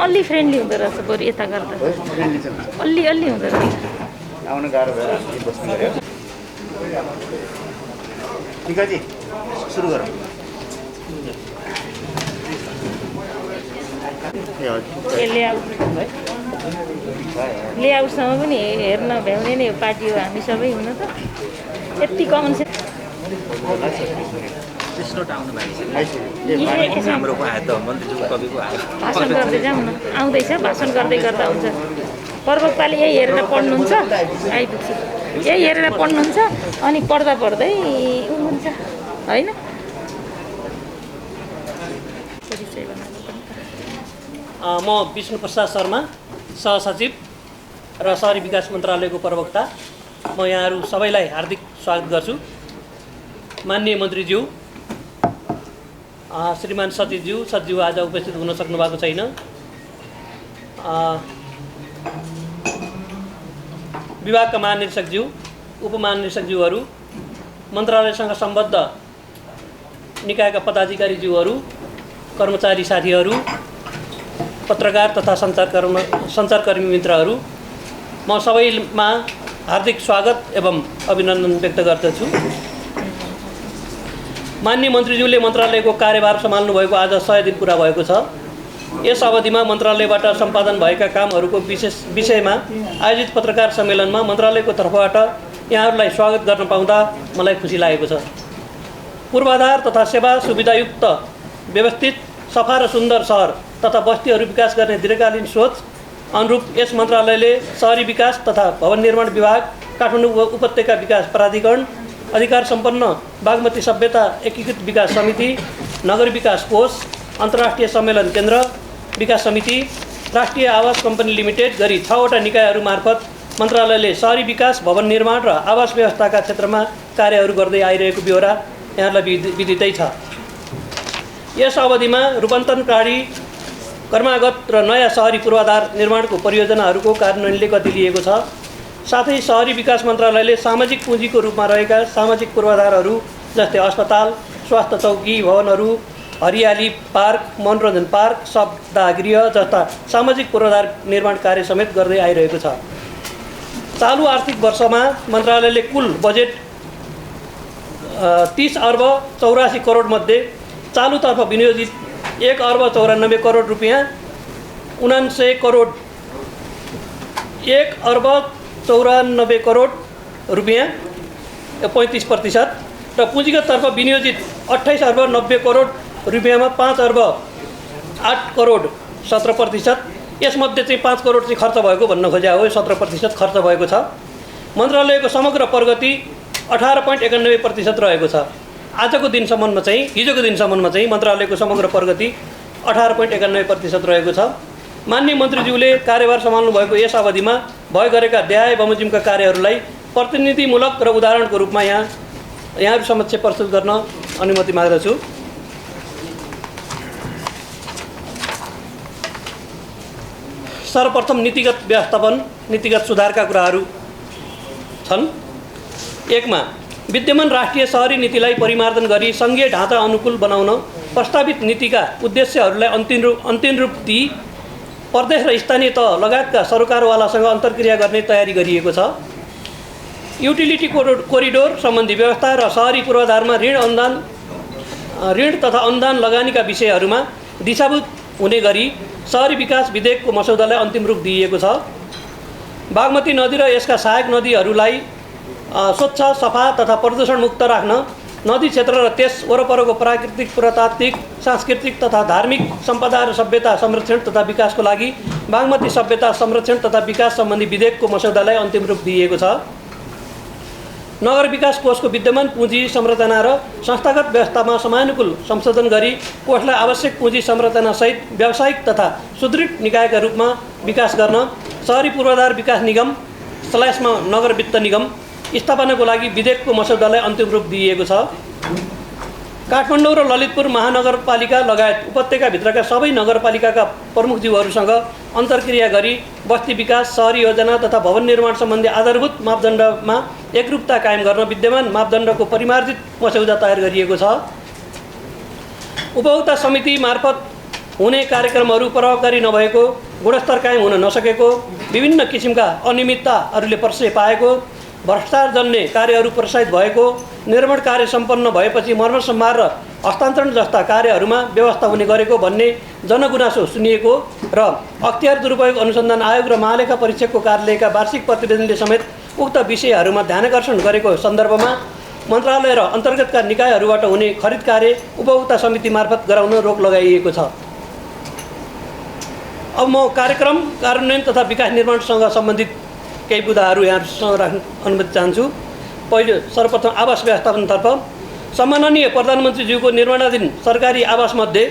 अलि फ्रेन्डली हुँदो रहेछ बरु यता गर्दा फ्रेन्डली छ अलि हुँदो रहेछ आउन गाह्रो भयो बस्नु पर्यो टिकाजी सुरु गरौँ लेआउटसँग पनि हेर्न भ्याउने नै हो पार्टी हो हामी सबै हुन त यति कमन सेन्स भाषण गर्दै जाउँ न आउँदैछ भाषण गर्दै गर्दा हुन्छ प्रवक्ताले यही हेरेर पढ्नुहुन्छ आइपुग्छ यही हेरेर पढ्नुहुन्छ अनि पढ्दा पढ्दै हुनुहुन्छ होइन म विष्णु प्रसाद शर्मा सहसचिव र शहरी विकास मन्त्रालयको प्रवक्ता म यहाँहरू सबैलाई हार्दिक स्वागत गर्छु माननीय मन्त्रीज्यू श्रीमान सचिवज्यू आज उपस्थित हुन सक्नु भएको छैन विभागका महानिरीक्षकज्यू उपमहानिरीक्षकज्यूहरू मन्त्रालयसँग सम्बद्ध निकायका पदाधिकारीज्यूहरू कर्मचारी साथीहरू पत्रकार तथा सञ्चारकर्मी मित्रहरू म सबैमा हार्दिक स्वागत एवं अभिनन्दन व्यक्त गर्दछु माननीय मन्त्रीज्यूले मन्त्रालयको कार्यभार सम्हाल्नु भएको आज 100 दिन पुरा भएको छ यस अवधिमा मन्त्रालयबाट सम्पादन भएका कामहरूको विषयमा आयोजित पत्रकार सम्मेलनमा मन्त्रालयको तर्फबाट यहाँहरूलाई स्वागत गर्न पाउँदा मलाई खुसी लागेको छ पूर्वाधार तथा सेवा सुविधायुक्त व्यवस्थित सफा र सुन्दर शहर तथा बस्तीहरू विकास गर्ने दीर्घकालीन सोच अनुरूप यस मन्त्रालयले शहरी विकास तथा भवन निर्माण विभाग काठमाडौँ उपत्यका विकास प्राधिकरण अधिकार सम्पन्न बागमती सभ्यता एकीकृत विकास समिति नगर विकास कोष अन्तर्राष्ट्रिय सम्मेलन केन्द्र विकास समिति राष्ट्रिय आवास कम्पनी लिमिटेड गरी 6 वटा निकायहरू मार्फत मन्त्रालयले शहरी विकास भवन निर्माण र आवास व्यवस्थाका क्षेत्रमा कार्यहरू गर्दै आइरहेको ब्यौरा यहाँलाई विदितै छ यस अवधिमा रूपान्तरणकारी कर्मागत र नयाँ शहरी पूर्वाधार निर्माणको परियोजनाहरूको कार्यान्वयनले गति लिएको छ साथै शहरी विकास मन्त्रालयले सामाजिक पुँजीको रूपमा रहेका सामाजिक पूर्वाधारहरू जस्तै अस्पताल स्वास्थ्य चौकी भवनहरू हरियाली पार्क मनोरञ्जन पार्क सप्ताहगृह जस्ता सामाजिक पूर्वाधार निर्माण कार्य समेत गर्दै आइरहेको छ चालु आर्थिक वर्षमा मन्त्रालयले कुल बजेट 30 अर्ब 84 करोड मध्ये चालुतर्फ विनियोजित 1 अर्ब 94 करोड रुपियाँ 99 करोड 1 अर्ब 94 करोड रुपियाँ 35% र पुँजीगत तर्फ विनियोजित 28 अर्ब 90 करोड रुपियाँमा 5 अर्ब 8 करोड 17%। यसमध्ये चाहिँ 5 करोड चाहिँ खर्च भएको भन्न खोजे हो 17% खर्च भएको छ मन्त्रालयको समग्र प्रगति 18.91% रहेको छ हिजोको दिनसम्ममा चाहिँ मन्त्रालयको समग्र प्रगति 18.91% रहेको छ माननीय मन्त्रीज्यूले कार्यभार सम्हाल्नु भएको यस अवधिमा भए गरेका देहाय बमोजिमका कार्यहरूलाई प्रतिनिधिमूलक र उदाहरणको रूपमा यहाँहरू समक्ष प्रस्तुत गर्न अनुमति माग्दछु सर्वप्रथम नीतिगत व्यवस्थापन नीतिगत सुधारका कुराहरू छन् 1 मा विद्यमान राष्ट्रिय शहरी नीतिलाई परिमार्जन गरी सङ्घीय ढाँचा अनुकूल बनाउन प्रस्तावित नीतिका उद्देश्यहरूलाई अन्तिम रूप दिई प्रदेश र स्थानीय तह लगायतका सरकारवालासँग अन्तर्क्रिया गर्ने तयारी गरिएको छ युटिलिटी कोरिडोर सम्बन्धी व्यवस्था र शहरी पूर्वाधारमा ऋण तथा अनुदान लगानीका विषयहरूमा दिशाभूत हुने गरी शहरी विकास विधेयकको मसौदालाई अन्तिम रूप दिइएको छ बागमती नदी र यसका सहायक नदीहरूलाई स्वच्छ सफा तथा प्रदूषण मुक्त राख्न नदी क्षेत्र र त्यस वरपरको प्राकृतिक पुरातात्विक सांस्कृतिक तथा धार्मिक सम्पदा र सभ्यता संरक्षण तथा विकासको लागि बागमती सभ्यता संरक्षण तथा विकास सम्बन्धी विधेयकको मसौदालाई अन्तिम रूप दिइएको छ नगर विकास कोषको विद्यमान पुँजी संरचना र संस्थागत व्यवस्थामा समानुकूल संशोधन गरी कोषलाई आवश्यक पुँजी संरचनासहित व्यावसायिक तथा सुदृढ निकायका रूपमा विकास गर्न शहरी पूर्वाधार विकास निगम / नगर वित्त निगम स्थापनाको लागि विधेयकको मसौदालाई अन्तिम रूप दिइएको छ काठमाडौँ र ललितपुर महानगरपालिका लगायत उपत्यकाभित्रका सबै नगरपालिकाका प्रमुखज्यूहरूसँग अन्तर्क्रिया गरी बस्ती विकास शहरी योजना तथा भवन निर्माण सम्बन्धी आधारभूत मापदण्डमा एकरूपता कायम गर्न विद्यमान मापदण्डको परिमार्जित मसौदा तयार गरिएको छ उपभोक्ता समिति मार्फत हुने कार्यक्रमहरू प्रभावकारी नभएको, गुणस्तर कायम हुन नसकेको, विभिन्न किसिमका अनियमितताहरूले प्रश्रय पाएको, भ्रष्टाचार जन्ने कार्यहरू प्रोत्साहित भएको, निर्माण कार्य सम्पन्न भएपछि मर्मसम्हार र हस्तान्तरण जस्ता कार्यहरूमा व्यवस्था हुने गरेको भन्ने जनगुनासो सुनिएको र अख्तियार दुरुपयोग अनुसन्धान आयोग र महालेखा परीक्षकको कार्यालयका वार्षिक प्रतिवेदनले समेत उक्त विषयहरूमा ध्यानाकर्षण गरेको सन्दर्भमा मन्त्रालय र अन्तर्गतका निकायहरूबाट हुने खरिद कार्य उपभोक्ता समिति मार्फत गराउन रोक लगाइएको छ। अब म कार्यक्रम कार्यान्वयन तथा विकास निर्माणसँग सम्बन्धित केही बुदाहरू यहाँसँग राख्न अनुमति चाहन्छु। पहिलो सर्वप्रथम आवास व्यवस्थापनतर्फ सम्माननीय प्रधानमन्त्रीज्यूको निर्माणाधीन सरकारी आवासमध्ये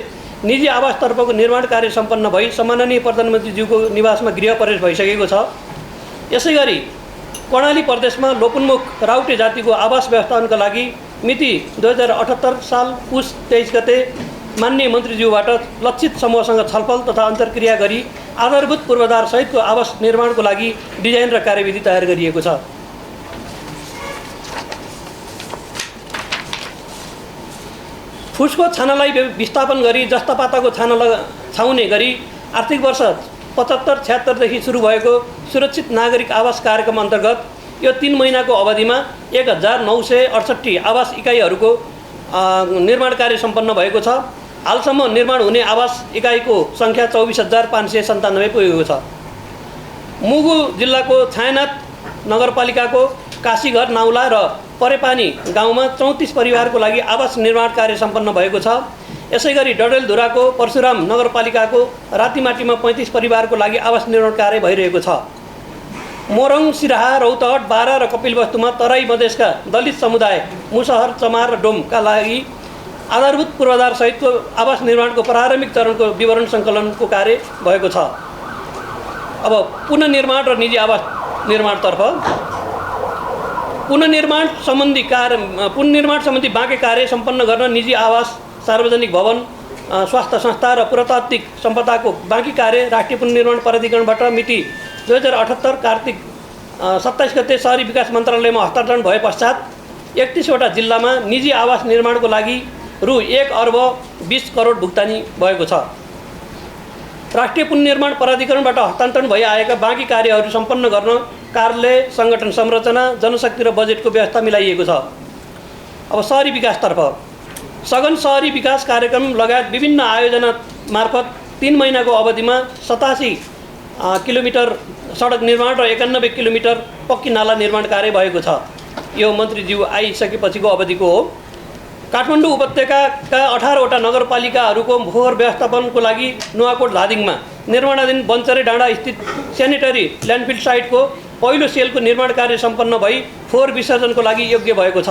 निजी आवासतर्फको निर्माण कार्य सम्पन्न भई सम्माननीय प्रधानमन्त्रीज्यूको निवासमा गृह प्रवेश भइसकेको छ। यसै गरी कर्णाली प्रदेशमा लोपोन्मुख राउटे जातिको आवास व्यवस्थापनका लागि मिति 2078 साल पुस 23 गते माननीय मन्त्रीज्यूबाट लक्षित समूहसँग छलफल तथा अन्तर्क्रिया गरी आधारभूत पूर्वाधार सहितको आवास निर्माणको लागि डिजाइन र कार्यविधि तयार गरिएको छ। फुसको छानालाई विस्थापन गरी जस्ता पाताको छाना छाउने गरी आर्थिक वर्ष 75-76 देखि सुरु भएको सुरक्षित नागरिक आवास कार्यक्रम अन्तर्गत यो 3 महिनाको अवधिमा 1968 आवास इकाइहरूको निर्माण कार्य सम्पन्न भएको छ। हालसम्म निर्माण हुने आवास इकाइको सङ्ख्या 24,597 पुगेको छ। मुगु जिल्लाको छायानाथ नगरपालिकाको काशीघर नाउला र परेपानी गाउँमा 34 परिवारको लागि आवास निर्माण कार्य सम्पन्न भएको छ। यसै गरी डडेलधुराको परशुराम नगरपालिकाको रातिमाटीमा 35 परिवारको लागि आवास निर्माण कार्य भइरहेको छ। मोरङ, सिराहा, रौतहट, बारा र कपिलवस्तुमा तराई मधेसका दलित समुदाय मुसहर, चमार र डोमका लागि आधारभूत पूर्वाधार सहितको आवास निर्माणको प्रारम्भिक चरणको विवरण सङ्कलनको कार्य भएको छ। अब पुनर्निर्माण र निजी आवास निर्माणतर्फ पुनर्निर्माण सम्बन्धी बाँकी कार्य सम्पन्न गर्न निजी आवास, सार्वजनिक भवन, स्वास्थ्य संस्था र पुरातात्विक सम्पदाको बाँकी कार्य राष्ट्रिय पुनर्निर्माण प्राधिकरणबाट मिति 2078 कार्तिक 27 गते शहरी विकास मन्त्रालयमा हस्तान्तरण भए पश्चात 31 वटा जिल्लामा निजी आवास निर्माणको लागि रु 1 अर्ब 20 करोड भुक्तानी भएको छ। राष्ट्रिय पुनर्निर्माण प्राधिकरणबाट हस्तान्तरण भई आएका बाँकी कार्यहरू सम्पन्न गर्न कार्यालय, सङ्गठन संरचना, जनशक्ति र बजेटको व्यवस्था मिलाइएको छ। अब शहरी विकासतर्फ सघन शहरी विकास कार्यक्रम लगायत विभिन्न आयोजना मार्फत 3 महिनाको अवधिमा 87 किलोमिटर सडक निर्माण र 91 किलोमिटर पक्की नाला निर्माण कार्य भएको छ। यो मन्त्रीज्यू आइसकेपछिको अवधिको हो। काठमाडौँ उपत्यकाका 18 वटा नगरपालिकाहरूको फोहोर व्यवस्थापनको लागि नुवाकोट धादिङमा निर्माणाधीन बन्चरे डाँडा स्थित सेनिटरी ल्यान्डफिल साइटको पहिलो सेलको निर्माण कार्य सम्पन्न भई फोहोर विसर्जनको लागि योग्य भएको छ।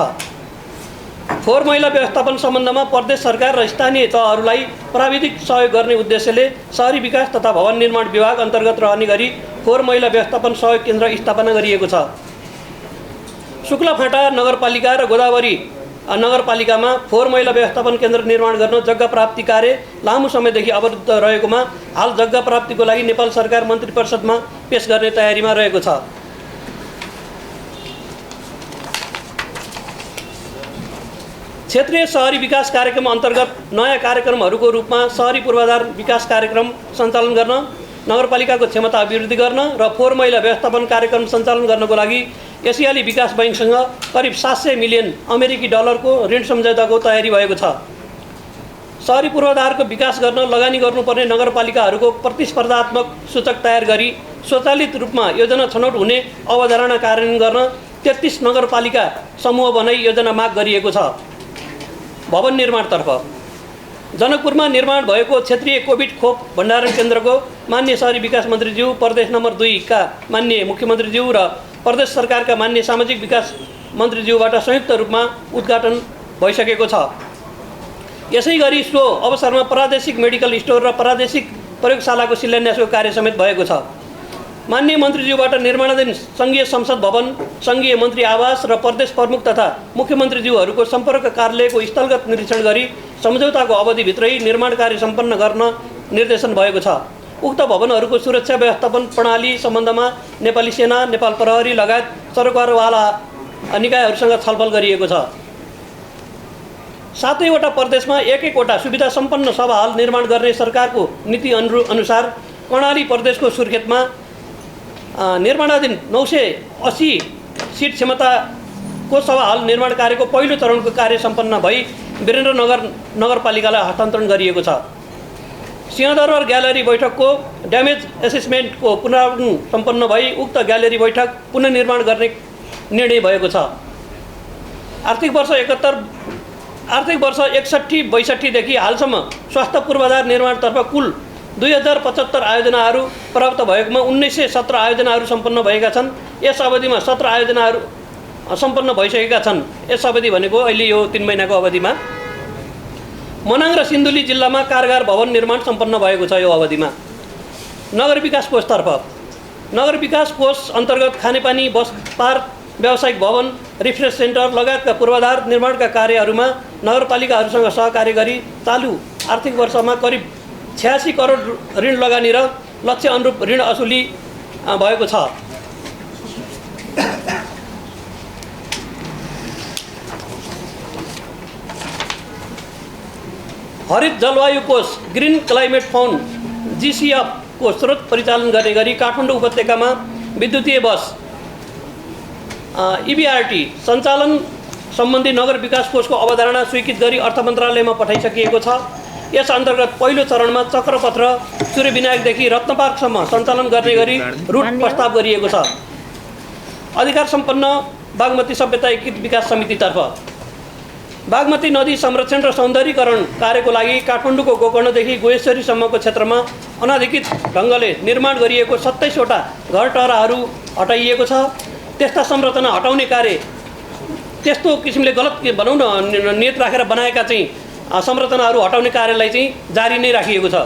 फोहोर मैला व्यवस्थापन सम्बन्धमा प्रदेश सरकार र स्थानीय तहहरूलाई प्राविधिक सहयोग गर्ने उद्देश्यले शहरी विकास तथा भवन निर्माण विभाग अन्तर्गत रहने गरी फोहोर मैला व्यवस्थापन सहयोग केन्द्र स्थापना गरिएको छ। शुक्लाफाँटा नगरपालिका र गोदावरी नगरपालिकामा फोहोर मैला व्यवस्थापन केन्द्र निर्माण गर्न जग्गा प्राप्ति कार्य लामो समयदेखि अवरुद्ध रहेकोमा हाल जग्गा प्राप्तिको लागि नेपाल सरकार मन्त्री परिषदमा पेश गर्ने तयारीमा रहेको छ। क्षेत्रीय शहरी विकास कार्यक्रम अन्तर्गत नयाँ कार्यक्रमहरूको रूपमा शहरी पूर्वाधार विकास कार्यक्रम सञ्चालन गर्न, नगरपालिकाको क्षमता अभिवृद्धि गर्न र फोहोर मैला व्यवस्थापन कार्यक्रम सञ्चालन गर्नको लागि एसियाली विकास बैंकसँग करिब 700 मिलियन अमेरिकी डलरको ऋण सम्झौताको तयारी भएको छ। शहरी पूर्वाधारको विकास गर्न लगानी गर्नुपर्ने नगरपालिकाहरूको प्रतिस्पर्धात्मक सूचक तयार गरी स्वचालित रूपमा योजना छनौट हुने अवधारणा कार्यान्वयन गर्न 33 नगरपालिका समूह बनाई योजना माग गरिएको छ। भवन निर्माणतर्फ जनकपुरमा निर्माण भएको क्षेत्रीय कोभिड खोप भण्डारण केन्द्रको माननीय शहरी विकास मन्त्रीज्यू, प्रदेश नम्बर 2 का माननीय मुख्यमन्त्रीज्यू र प्रदेश सरकारका माननीय सामाजिक विकास मन्त्रीज्यूबाट संयुक्त रूपमा उद्घाटन भइसकेको छ। यसै गरी सो अवसरमा प्रादेशिक मेडिकल स्टोर र प्रादेशिक प्रयोगशालाको शिलान्यासको कार्य समेत भएको छ। माननीय मन्त्रीज्यूबाट निर्माणाधीन सङ्घीय संसद भवन, सङ्घीय मन्त्री आवास र प्रदेश प्रमुख तथा मुख्यमन्त्रीज्यूहरूको सम्पर्क कार्यालयको स्थलगत निरीक्षण गरी सम्झौताको अवधिभित्रै निर्माण कार्य सम्पन्न गर्न निर्देशन भएको छ। उक्त भवनहरूको सुरक्षा व्यवस्थापन प्रणाली सम्बन्धमा नेपाली सेना, नेपाल प्रहरी लगायत सरकारवाला निकायहरूसँग छलफल गरिएको छ। 7वटा प्रदेशमा एक-एकवटा सुविधा सम्पन्न सभा हल निर्माण गर्ने सरकारको नीति अनुसार कर्णाली प्रदेशको सुर्खेतमा निर्माणाधीन 980 सिट क्षमताको सभा हल निर्माण कार्यको पहिलो चरणको कार्य सम्पन्न भई वीरेन्द्रनगर नगरपालिकालाई हस्तान्तरण गरिएको छ। सिंहदरबार ग्यालेरी बैठकको ड्यामेज एसेसमेन्टको पुनरावलोकन सम्पन्न भई उक्त ग्यालेरी बैठक पुनर्निर्माण गर्ने निर्णय भएको छ। आर्थिक वर्ष 61-62 देखि हालसम्म स्वास्थ्य पूर्वाधार निर्माणतर्फ कुल 2075 आयोजनाहरू प्राप्त भएकोमा 1917 आयोजनाहरू सम्पन्न भएका छन्। यस अवधिमा 17 आयोजनाहरू सम्पन्न भइसकेका छन्। यस अवधि भनेको अहिले यो 3 महिनाको अवधिमा। मनाङ र सिन्धुली जिल्लामा कारगार भवन निर्माण सम्पन्न भएको छ। यो अवधिमा नगर विकास कोषतर्फ नगर विकास कोष अन्तर्गत खानेपानी, बस पार्क, व्यावसायिक भवन, रिफ्रेस सेन्टर लगायतका पूर्वाधार निर्माणका कार्यहरूमा नगरपालिकाहरूसँग सहकार्य गरी चालु आर्थिक वर्षमा करिब 86 करोड ऋण लगानी र लक्ष्य अनुरूप ऋण असुली भएको छ। हरित जलवायु कोष ग्रिन क्लाइमेट फन्ड GCF को स्रोत परिचालन गर्ने गरी काठमाडौँ उपत्यकामा विद्युतीय बस EBRT सञ्चालन सम्बन्धी नगर विकास कोषको अवधारणा स्वीकृत गरी अर्थ मन्त्रालयमा पठाइसकिएको छ। यस अन्तर्गत पहिलो चरणमा चक्रपथ र सूर्यविनायकदेखि रत्नपार्कसम्म सञ्चालन गर्ने गरी रुट प्रस्ताव गरिएको छ। अधिकार सम्पन्न बागमती सभ्यता एकीकृत विकास समितितर्फ बागमती नदी संरक्षण र सौन्दर्यीकरण कार्यको लागि काठमाडौँको गोकर्णदेखि गोएश्वरीसम्मको क्षेत्रमा अनाधिकृत ढङ्गले निर्माण गरिएको 27वटा घरटहराहरू हटाइएको छ। त्यस्ता संरचना हटाउने कार्य त्यस्तो किसिमले गलत भनौँ न नियत राखेर बनाएका चाहिँ संरचनाहरू हटाउने कार्यलाई चाहिँ जारी नै राखिएको छ।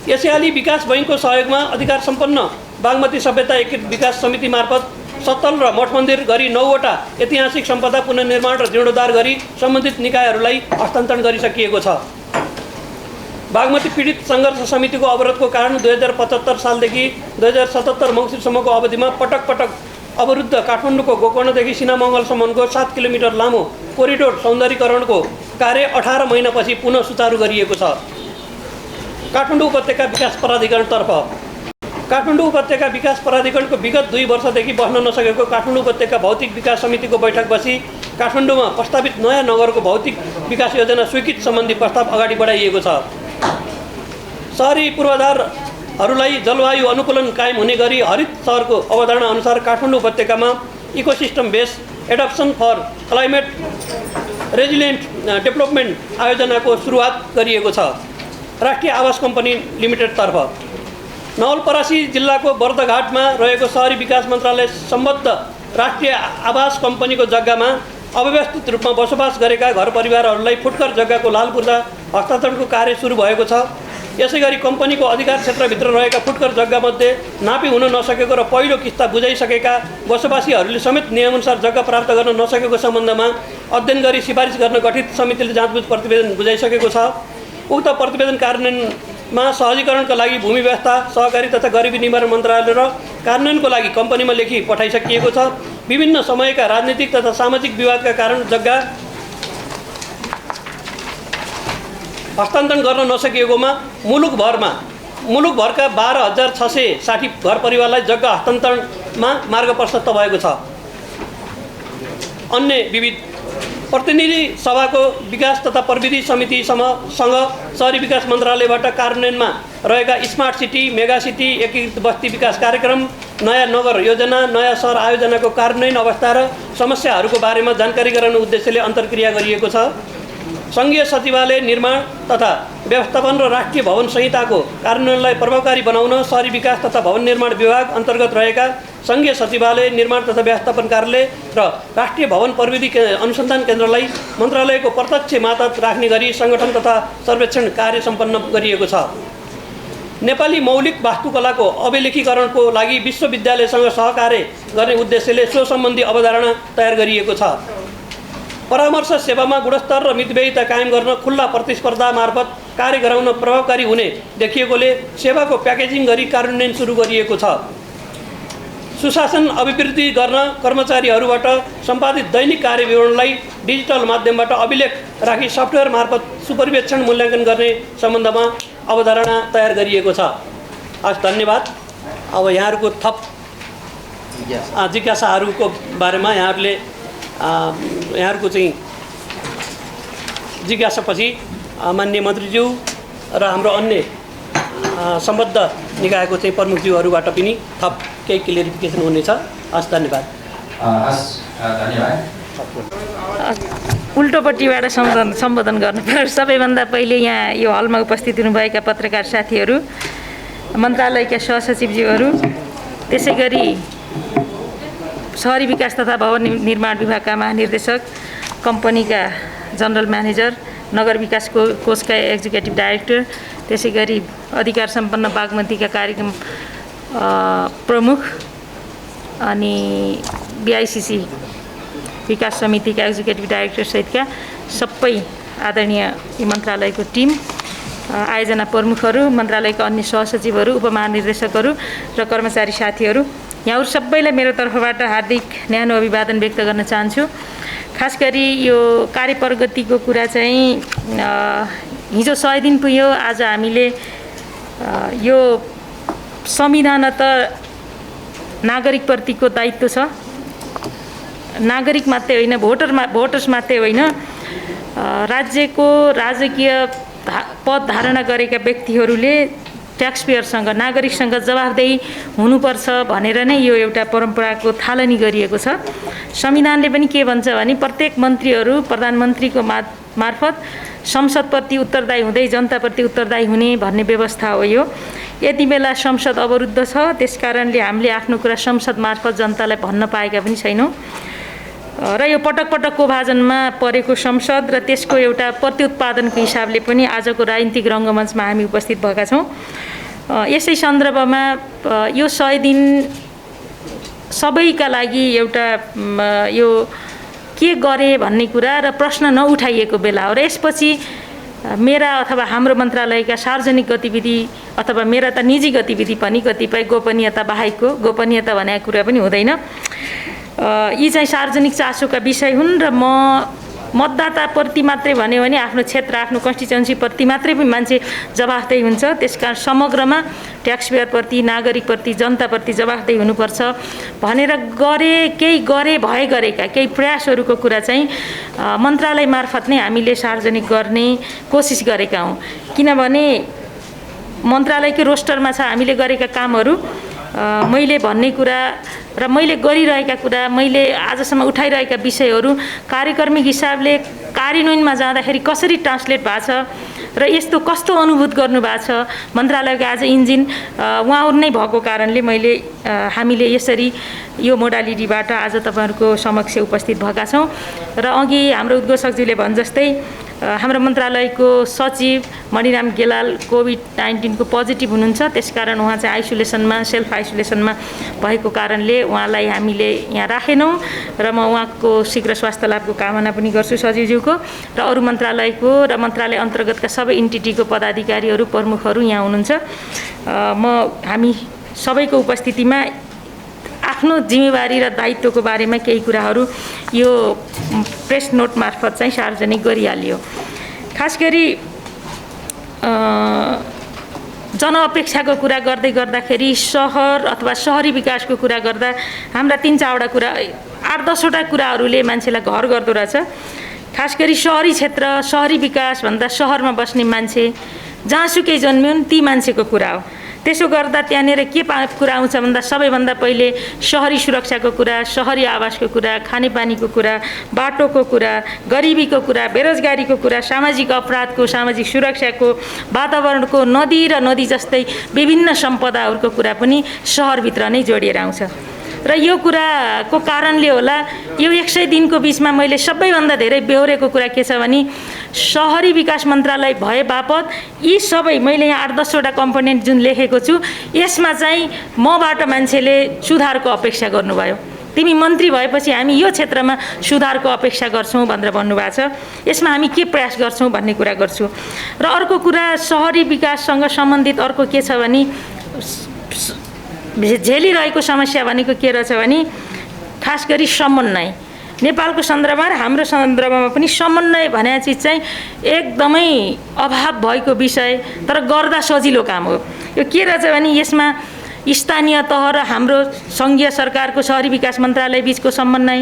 एसियाली विकास बैङ्कको सहयोगमा अधिकार सम्पन्न बागमती सभ्यता एकीकृत विकास समिति मार्फत सत्तल र मठ मन्दिर गरी 9वटा ऐतिहासिक सम्पदा पुनर्निर्माण र जीर्णोद्धार गरी सम्बन्धित निकायहरूलाई हस्तान्तरण गरिसकिएको छ। बागमती पीडित सङ्घर्ष समितिको अवरोधको कारण 2075 सालदेखि 2077 मङ्सिरसम्मको अवधिमा पटक पटक अवरुद्ध काठमाडौँको गोकर्णदेखि सिनामङ्गलसम्मको 7 किलोमिटर लामो कोरिडोर सौन्दर्यीकरणको कार्य 18 महिनापछि पुनः सुचारू गरिएको छ। काठमाडौँ उपत्यका विकास प्राधिकरणतर्फ काठमाडौँ उपत्यका विकास प्राधिकरणको विगत 2 वर्षदेखि बस्न नसकेको काठमाडौँ उपत्यका भौतिक विकास समितिको बैठक बसी काठमाडौँमा प्रस्तावित नयाँ नगरको भौतिक विकास योजना स्वीकृत सम्बन्धी प्रस्ताव अगाडि बढाइएको छ। शहरी पूर्वाधारहरूलाई जलवायु अनुकूलन कायम हुने गरी हरित सहरको अवधारणा अनुसार काठमाडौँ उपत्यकामा ecosystem based adaptation for climate resilient development आयोजनाको सुरुवात गरिएको छ। राष्ट्रिय आवास कम्पनी लिमिटेडतर्फ नवलपरासी जिल्लाको बर्दघाटमा रहेको शहरी विकास मन्त्रालय सम्बद्ध राष्ट्रिय आवास कम्पनीको जग्गामा अव्यवस्थित रूपमा बसोबास गरेका घर परिवारहरूलाई फुटकर जग्गाको लाल पूर्जा हस्तान्तरणको कार्य सुरु भएको छ। यसैगरी कम्पनीको अधिकार क्षेत्रभित्र रहेका फुटकर जग्गामध्ये नापी हुन नसकेको र पहिलो किस्ता बुझाइसकेका बसोबासीहरूले समेत नियमअनुसार जग्गा प्राप्त गर्न नसकेको सम्बन्धमा अध्ययन गरी सिफारिस गर्न गठित समितिले जाँचबुझ प्रतिवेदन बुझाइसकेको छ। उक्त प्रतिवेदन कार्यान्वयनमा सहजीकरणका लागि भूमि व्यवस्था, सहकारी तथा गरिबी निवारण मन्त्रालय र कार्यान्वयनको लागि कम्पनीमा लेखी पठाइसकिएको छ। विभिन्न समयका राजनीतिक तथा सामाजिक विवादका कारण जग्गा हस्तान्तरण गर्न नसकिएकोमा मुलुकभरका 12,660 घर परिवारलाई जग्गा हस्तान्तरणमा मार्ग प्रशस्त भएको छ। अन्य विविध प्रतिनिधि सभाको विकास तथा प्रविधि समितिसँग शहरी विकास मन्त्रालयबाट कार्यान्वयनमा रहेका स्मार्ट सिटी, मेगा सिटी, एकीकृत बस्ती विकास कार्यक्रम, नयाँ नगर योजना, नयाँ सहर आयोजनाको कार्यान्वयन अवस्था र समस्याहरूको बारेमा जानकारी गराउने उद्देश्यले अन्तर्क्रिया गरिएको छ। सङ्घीय सचिवालय निर्माण तथा व्यवस्थापन र राष्ट्रिय भवन संहिताको कार्यान्वयनलाई प्रभावकारी बनाउन शहरी विकास तथा भवन निर्माण विभाग अन्तर्गत रहेका सङ्घीय सचिवालय निर्माण तथा व्यवस्थापन कार्यालय र राष्ट्रिय भवन प्रविधि अनुसन्धान केन्द्रलाई मन्त्रालयको प्रत्यक्ष मातहत राख्ने गरी सङ्गठन तथा सर्वेक्षण कार्य सम्पन्न गरिएको छ। नेपाली मौलिक वास्तुकलाको अभिलेखीकरणको लागि विश्वविद्यालयसँग सहकार्य गर्ने उद्देश्यले सो सम्बन्धी अवधारणा तयार गरिएको छ। परामर्श सेवामा गुणस्तर र मितव्ययिता कायम गर्न खुल्ला प्रतिस्पर्धा मार्फत कार्य गराउन प्रभावकारी हुने देखिएकोले सेवाको प्याकेजिङ गरी कार्यान्वयन सुरु गरिएको छ। सुशासन अभिवृद्धि गर्न कर्मचारीहरूबाट सम्पादित दैनिक कार्य विवरणलाई डिजिटल माध्यमबाट अभिलेख राखी सफ्टवेयर मार्फत सुपरिवेक्षण मूल्याङ्कन गर्ने सम्बन्धमा अवधारणा तयार गरिएको छ। हस्, धन्यवाद। अब यहाँहरूको थप जिज्ञासाहरूको बारेमा यहाँहरूको चाहिँ जिज्ञासापछि माननीय मन्त्रीज्यू र हाम्रो अन्य सम्बद्ध निकायको चाहिँ प्रमुखज्यूहरूबाट पनि थप केही क्लियरिफिकेसन हुनेछ। हस्, धन्यवाद। उल्टोपट्टिबाट सम्बोधन गर्नुपर्छ। सबैभन्दा पहिले यहाँ यो हलमा उपस्थित हुनुभएका पत्रकार साथीहरू, मन्त्रालयका सहसचिवज्यूहरू, त्यसै गरी शहरी विकास तथा भवन निर्माण विभागका महानिर्देशक, कम्पनीका जनरल म्यानेजर, नगर विकास कोषका एक्जिक्युटिभ डाइरेक्टर, त्यसै गरी अधिकार सम्पन्न बागमतीका कार्यक्रम प्रमुख अनि BICC विकास समितिका एक्जिक्युटिभ डाइरेक्टर सहितका सबै आदरणीय यो मन्त्रालयको टिम, आयोजना प्रमुखहरू, मन्त्रालयका अन्य सहसचिवहरू, उपमहानिर्देशकहरू र कर्मचारी साथीहरू, यहाँहरू सबैलाई मेरो तर्फबाट हार्दिक न्यानो अभिवादन व्यक्त गर्न चाहन्छु। खास गरी यो कार्य प्रगतिको कुरा चाहिँ हिजो 100 दिन पुग्यो। आज हामीले यो संविधान त नागरिकप्रतिको दायित्व छ, नागरिक मात्रै होइन, भोटर्स मात्रै होइन, राज्यको राजकीय पद धारणा गरेका व्यक्तिहरूले ट्याक्स पेयरसँग, नागरिकसँग जवाफदेही हुनुपर्छ भनेर नै यो एउटा परम्पराको थालनी गरिएको छ। संविधानले पनि के भन्छ भने प्रत्येक मन्त्रीहरू प्रधानमन्त्रीको मार्फत संसदप्रति उत्तरदायी हुँदै जनताप्रति उत्तरदायी हुने भन्ने व्यवस्था हो यो। यति बेला संसद अवरुद्ध छ, त्यसकारणले हामीले आफ्नो कुरा संसद मार्फत जनतालाई भन्न पाएका पनि छैनौँ र यो पटक पटक कोभाजनमा परेको संसद र त्यसको एउटा प्रत्युत्पादनको हिसाबले पनि आजको राजनीतिक रङ्गमञ्चमा हामी उपस्थित भएका छौँ। यसै सन्दर्भमा यो 100 दिन सबैका लागि एउटा यो के गरे भन्ने कुरा र प्रश्न नउठाइएको बेला हो र यसपछि मेरा अथवा हाम्रो मन्त्रालयका सार्वजनिक गतिविधि अथवा मेरा त निजी गतिविधि पनि कतिपय गोपनीयता बाहेकको, गोपनीयता भनेको कुरा पनि हुँदैन, यी चाहिँ सार्वजनिक चासोका विषय हुन् र म मतदाताप्रति मात्रै भन्यो भने आफ्नो क्षेत्र, आफ्नो कन्स्टिट्युन्सीप्रति मात्रै पनि मान्छे जवाफदेही हुन्छ। त्यसकारण समग्रमा ट्याक्स पेयरप्रति, नागरिकप्रति, जनताप्रति जवाफदेही हुनुपर्छ भनेर केही गरेका केही प्रयासहरूको कुरा चाहिँ मन्त्रालय मार्फत नै हामीले सार्वजनिक गर्ने कोसिस गरेका हौँ। किनभने मन्त्रालयकै रोस्टरमा छ हामीले गरेका कामहरू, मैले भन्ने कुरा र मैले गरिरहेका कुरा, मैले आजसम्म उठाइरहेका विषयहरू कार्यक्रमिक हिसाबले कार्यान्वयनमा जाँदाखेरि कसरी ट्रान्सलेट भएको छ र यस्तो कस्तो अनुभूत गर्नुभएको छ मन्त्रालयको आज इन्जिन उहाँहरू नै भएको कारणले हामीले यसरी यो मोडालिटीबाट आज तपाईँहरूको समक्ष उपस्थित भएका छौँ। र अघि हाम्रो उद्घोषकजीले भने जस्तै हाम्रो मन्त्रालयको सचिव मणिराम गेलाल कोभिड-19 को पोजिटिभ हुनुहुन्छ, त्यसकारण उहाँ चाहिँ आइसोलेसनमा, सेल्फ आइसोलेसनमा भएको कारणले उहाँलाई हामीले यहाँ राखेनौँ र म उहाँको शीघ्र स्वास्थ्य लाभको कामना पनि गर्छु सचिवज्यूको र अरू मन्त्रालयको र मन्त्रालय अन्तर्गतका सबै इन्टिटीको पदाधिकारीहरू, प्रमुखहरू यहाँ हुनुहुन्छ। हामी सबैको उपस्थितिमा आफ्नो जिम्मेवारी र दायित्वको बारेमा केही कुराहरू यो प्रेस नोट मार्फत चाहिँ सार्वजनिक गरिहालियो। खास गरी जनअपेक्षाको कुरा गर्दाखेरि सहर अथवा शहरी विकासको कुरा गर्दा हाम्रा 3-4वटा कुरा, 8-10वटा कुराहरूले मान्छेलाई घर गर्दो रहेछ। खास गरी शहरी क्षेत्र, शहरी विकास भन्दा सहरमा बस्ने मान्छे जहाँसुकै जन्मिउन् ती मान्छेको कुरा हो। त्यसो गर्दा त्यहाँनिर के कुरा आउँछ भन्दा सबैभन्दा पहिले शहरी सुरक्षाको कुरा, शहरी आवासको कुरा, खानेपानीको कुरा, बाटोको कुरा, गरिबीको कुरा, बेरोजगारीको कुरा, सामाजिक अपराधको, सामाजिक सुरक्षाको, वातावरणको, नदी र नदी जस्तै विभिन्न सम्पदाहरूको कुरा पनि सहरभित्र नै जोडिएर आउँछ। र यो कुराको कारणले होला यो 100 दिनको बिचमा मैले सबैभन्दा धेरै बेहोरेको कुरा के छ भने शहरी विकास मन्त्रालय भए बापत यी सबै मैले यहाँ 8-10वटा कम्पोनेन्ट जुन लेखेको छु यसमा चाहिँ मबाट मान्छेले सुधारको अपेक्षा गर्नुभयो। तिमी मन्त्री भएपछि हामी यो क्षेत्रमा सुधारको अपेक्षा गर्छौँ भनेर भन्नुभएको छ। यसमा हामी के प्रयास गर्छौँ भन्ने कुरा गर्छु। र अर्को कुरा शहरी विकाससँग सम्बन्धित अर्को के छ भने झेलिरहेको समस्या भनेको के रहेछ भने खास गरी समन्वय। नेपालको सन्दर्भमा र हाम्रो सन्दर्भमा पनि समन्वय भन्ने चिज चाहिँ एकदमै अभाव भएको विषय, तर गर्दा सजिलो काम हो। यो के रहेछ भने यसमा स्थानीय तह र हाम्रो सङ्घीय सरकारको शहरी विकास मन्त्रालय बिचको समन्वय,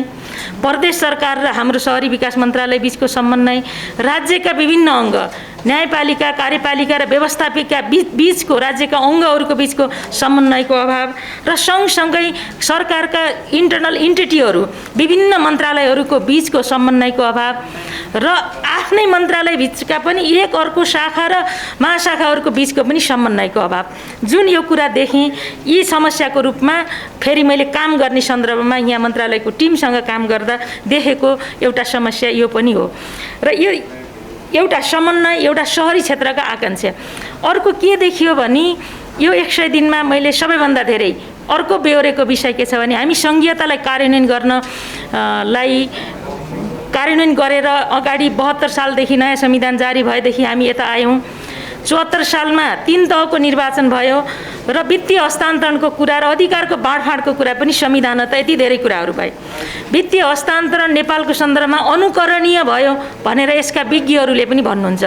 प्रदेश सरकार र हाम्रो शहरी विकास मन्त्रालय बिचको समन्वय, राज्यका विभिन्न अङ्ग न्यायपालिका, कार्यपालिका र व्यवस्थापिका बिचको राज्यका अङ्गहरूको बिचको समन्वयको अभाव र सँगसँगै सरकारका इन्टरनल इन्टिटीहरू विभिन्न मन्त्रालयहरूको बिचको समन्वयको अभाव र आफ्नै मन्त्रालय बिचका पनि एक अर्को शाखा र महाशाखाहरूको बिचको पनि समन्वयको अभाव, जुन यो कुरा देखेँ यी समस्याको रूपमा फेरि मैले काम गर्ने सन्दर्भमा यहाँ मन्त्रालयको टिमसँग काम गर्दा देखेको एउटा समस्या यो पनि हो। र यो एउटा समन्वय, एउटा शहरी क्षेत्रका आकांक्षा। अर्को के देखियो भने यो 100 दिनमा मैले सबैभन्दा धेरै अर्को बेहोरेको विषय के छ भने हामी सङ्घीयतालाई कार्यान्वयन गरेर अगाडि 72 सालदेखि नयाँ संविधान जारी भएदेखि हामी यता आयौँ। 74 सालमा 3 तहको निर्वाचन भयो र वित्तीय हस्तान्तरणको कुरा र अधिकारको बाँडफाँडको कुरा पनि संविधानमा त यति धेरै कुराहरू भए। वित्तीय हस्तान्तरण नेपालको सन्दर्भमा अनुकरणीय भयो भनेर यसका विज्ञहरूले पनि भन्नुहुन्छ।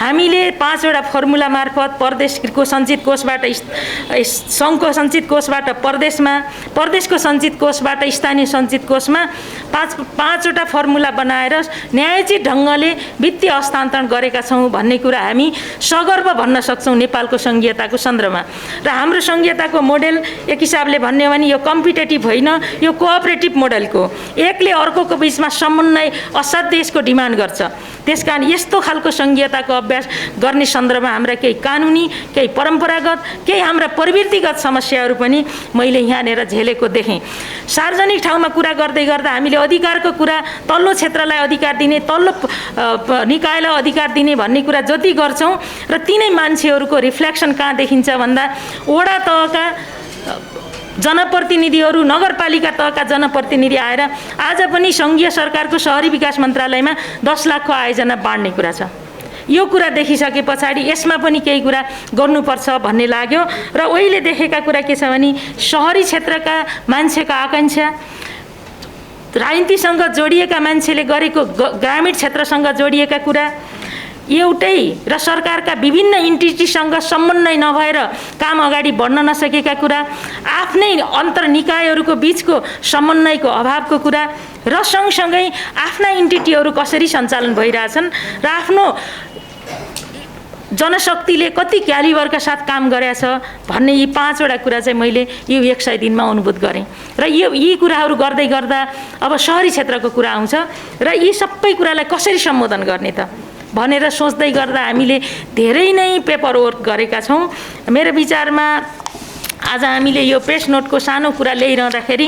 हामीले 5 वटा फर्मुला मार्फत प्रदेशको सञ्चित कोषबाट सङ्घको सञ्चित कोषबाट प्रदेशमा, प्रदेशको सञ्चित कोषबाट स्थानीय सञ्चित कोषमा 5 वटा फर्मुला बनाएर न्यायोचित ढङ्गले वित्तीय हस्तान्तरण गरेका छौँ भन्ने कुरा हामी सगर्व भन्न सक्छौँ नेपालको सङ्घीयताको सन्दर्भमा। र हाम्रो सङ्घीयताको मोडेल एक हिसाबले भन्ने हो भने यो कम्पिटेटिभ होइन, यो कोअपरेटिभ मोडेलको एकले अर्कोको बिचमा समन्वय असाध्य यसको डिमान्ड गर्छ। त्यसकारण यस्तो खालको सङ्घीयताको अभ्यास गर्ने सन्दर्भमा हाम्रा केही कानुनी, केही परम्परागत, केही हाम्रा प्रवृत्तिगत समस्याहरू पनि मैले यहाँनिर झेलेको देखेँ। सार्वजनिक ठाउँमा कुरा गर्दै गर्दा हामीले अधिकारको कुरा, तल्लो क्षेत्रलाई अधिकार दिने, तल्लो निकायलाई अधिकार दिने भन्ने कुरा जति गर्छौँ र तिनै मान्छेहरूको रिफ्लेक्सन कहाँ देखिन्छ भन्दा वडा तहका जनप्रतिनिधिहरू, नगरपालिका तहका जनप्रतिनिधि आएर आज पनि सङ्घीय सरकारको शहरी विकास मन्त्रालयमा 10 लाखको आयोजना बाँड्ने कुरा छ। यो कुरा देखिसके पछाडि यसमा पनि केही कुरा गर्नुपर्छ भन्ने लाग्यो र अहिले देखेका कुरा के छ भने शहरी क्षेत्रका मान्छेका आकांक्षा, राजनीतिसँग जोडिएका मान्छेले गरेको ग्रामीण क्षेत्रसँग जोडिएका कुरा एउटै र सरकारका विभिन्न इन्टिटीसँग समन्वय नभएर काम अगाडि बढ्न नसकेका कुरा, आफ्नै अन्तर्निकायहरूको बिचको समन्वयको अभावको कुरा र सँगसँगै आफ्ना इन्टिटीहरू कसरी सञ्चालन भइरहेछन् र आफ्नो जनशक्तिले कति क्यालिबरका साथ काम गरेछ भन्ने यी 5 वटा कुरा चाहिँ मैले यो 100 दिनमा अनुभूत गरेँ। र यी कुराहरू गर्दै गर्दा अब शहरी क्षेत्रको कुरा आउँछ र यी सबै कुरालाई कसरी सम्बोधन गर्ने त भनेर सोच्दै गर्दा हामीले धेरै नै पेपर वर्क गरेका छौँ। मेरो विचारमा आज हामीले यो प्रेस नोटको सानो कुरा ल्याइरहँदाखेरि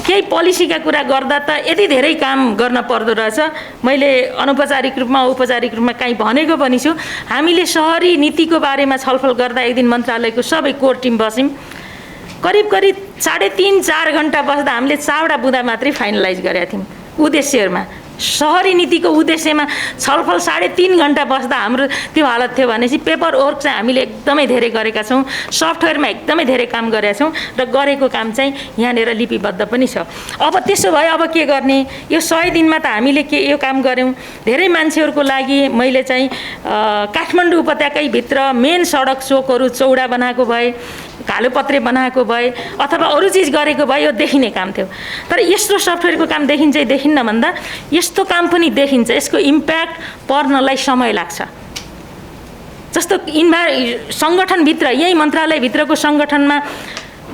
केही पोलिसीका कुरा गर्दा त यति धेरै काम गर्न पर्दो रहेछ। मैले अनौपचारिक रूपमा औपचारिक रूपमा काहीँ भनेको पनि छु। हामीले शहरी नीतिको बारेमा छलफल गर्दा एक दिन मन्त्रालयको सबै कोर टिम बस्यौँ। करिब 3.5-4 घन्टा बस्दा हामीले 4 वटा बुँदा मात्रै फाइनलाइज गरेका थियौँ उद्देश्यहरूमा। शहरी नीतिको उद्देश्यमा छलफल 3.5 घन्टा बस्दा हाम्रो त्यो हालत थियो भनेपछि पेपर वर्क चाहिँ हामीले एकदमै धेरै गरेका छौँ। सफ्टवेयरमा एकदमै धेरै काम गरेका छौँ र गरेको काम चाहिँ यहाँनिर लिपिबद्ध पनि छ। अब त्यसो भए अब के गर्ने? यो 100 दिनमा त हामीले यो काम गऱ्यौँ। धेरै मान्छेहरूको लागि मैले चाहिँ काठमाडौँ उपत्यकाभित्र मेन सडक चोकहरू चौडा बनाएको भए, कालोपत्रे बनाएको भए अथवा अरू चिज गरेको भए यो देखिने काम थियो। तर यस्तो सफ्टवेयरको काम देखिन्छ देखिन्न भन्दा यस्तो काम पनि देखिन्छ, यसको इम्प्याक्ट पर्नलाई समय लाग्छ। जस्तो सङ्गठनभित्र, यही मन्त्रालयभित्रको सङ्गठनमा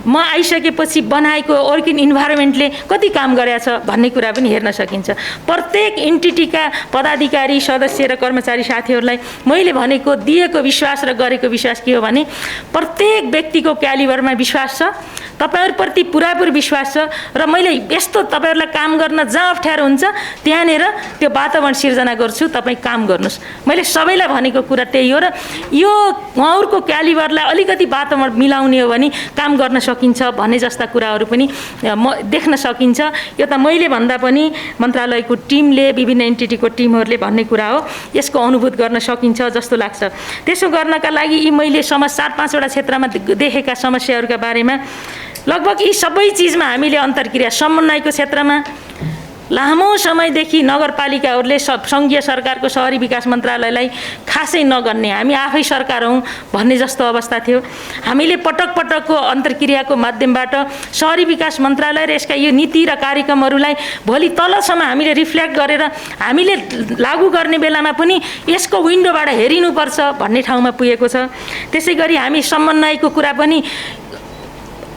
म आइसकेपछि बनाएको वर्किङ इन्भाइरोमेन्टले कति काम गरेछ भन्ने कुरा पनि हेर्न सकिन्छ। प्रत्येक इन्टिटीका पदाधिकारी, सदस्य र कर्मचारी साथीहरूलाई मैले भनेको दिएको विश्वास र गरेको विश्वास के हो भने प्रत्येक व्यक्तिको क्यालिबरमा विश्वास छ, तपाईँहरूप्रति पुरापुर विश्वास छ र मैले यस्तो तपाईँहरूलाई काम गर्न जहाँ अप्ठ्यारो हुन्छ त्यहाँनिर त्यो वातावरण सिर्जना गर्छु, तपाईँ काम गर्नुहोस्। मैले सबैलाई भनेको कुरा त्यही हो र यो उहाँहरूको क्यालिबरलाई अलिकति वातावरण मिलाउने हो भने काम गर्न सकिन्छ भन्ने जस्ता कुराहरू पनि देख्न सकिन्छ। यो त मैले भन्दा पनि मन्त्रालयको टिमले, विभिन्न एन्टिटीको टिमहरूले भन्ने कुरा हो। यसको अनुभूत गर्न सकिन्छ जस्तो लाग्छ। त्यसो गर्नका लागि यी मैले 4-5वटा क्षेत्रमा देखेका समस्याहरूका बारेमा लगभग यी सबै चिजमा हामीले अन्तर्क्रिया समन्वयको क्षेत्रमा लामो समयदेखि नगरपालिकाहरूले सङ्घीय सरकारको शहरी विकास मन्त्रालयलाई खासै नगर्ने, हामी आफै सरकार हौँ भन्ने जस्तो अवस्था थियो। हामीले पटक पटकको अन्तर्क्रियाको माध्यमबाट शहरी विकास मन्त्रालय र यसका यो नीति र कार्यक्रमहरूलाई भोलि तलसम्म हामीले रिफ्लेक्ट गरेर हामीले लागू गर्ने बेलामा पनि यसको विन्डोबाट हेरिनुपर्छ भन्ने ठाउँमा पुगेको छ। त्यसै गरी हामी समन्वयको कुरा पनि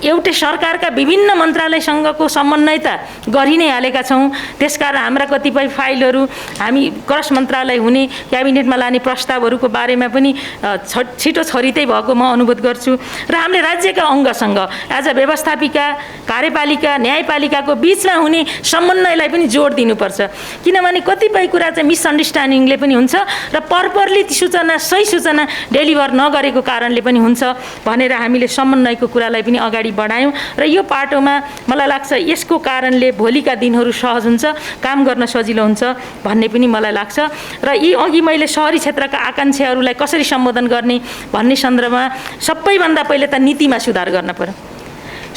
एउटै सरकारका विभिन्न मन्त्रालयसँगको समन्वयता गरि नै हालेका छौँ। त्यसकारण हाम्रा कतिपय फाइलहरू हामी क्रस मन्त्रालय हुने, क्याबिनेटमा लाने प्रस्तावहरूको बारेमा पनि छिटो छरितै भएको म अनुभूत गर्छु। र हामीले राज्यका अङ्गसँग एज अ व्यवस्थापिका, कार्यपालिका, न्यायपालिकाको बिचमा हुने समन्वयलाई पनि जोड दिनुपर्छ। किनभने कतिपय कुरा चाहिँ मिसअन्डरस्ट्यान्डिङले पनि हुन्छ र प्रपरली सूचना, सही सूचना डेलिभर नगरेको कारणले पनि हुन्छ भनेर हामीले समन्वयको कुरालाई पनि अगाडि बढायौँ। र यो पाटोमा मलाई लाग्छ यसको कारणले भोलिका दिनहरू सहज हुन्छ, काम गर्न सजिलो हुन्छ भन्ने पनि मलाई लाग्छ। र यी अघि मैले शहरी क्षेत्रका आकाङ्क्षाहरूलाई कसरी सम्बोधन गर्ने भन्ने सन्दर्भमा सबैभन्दा पहिले त नीतिमा सुधार गर्न पर्यो।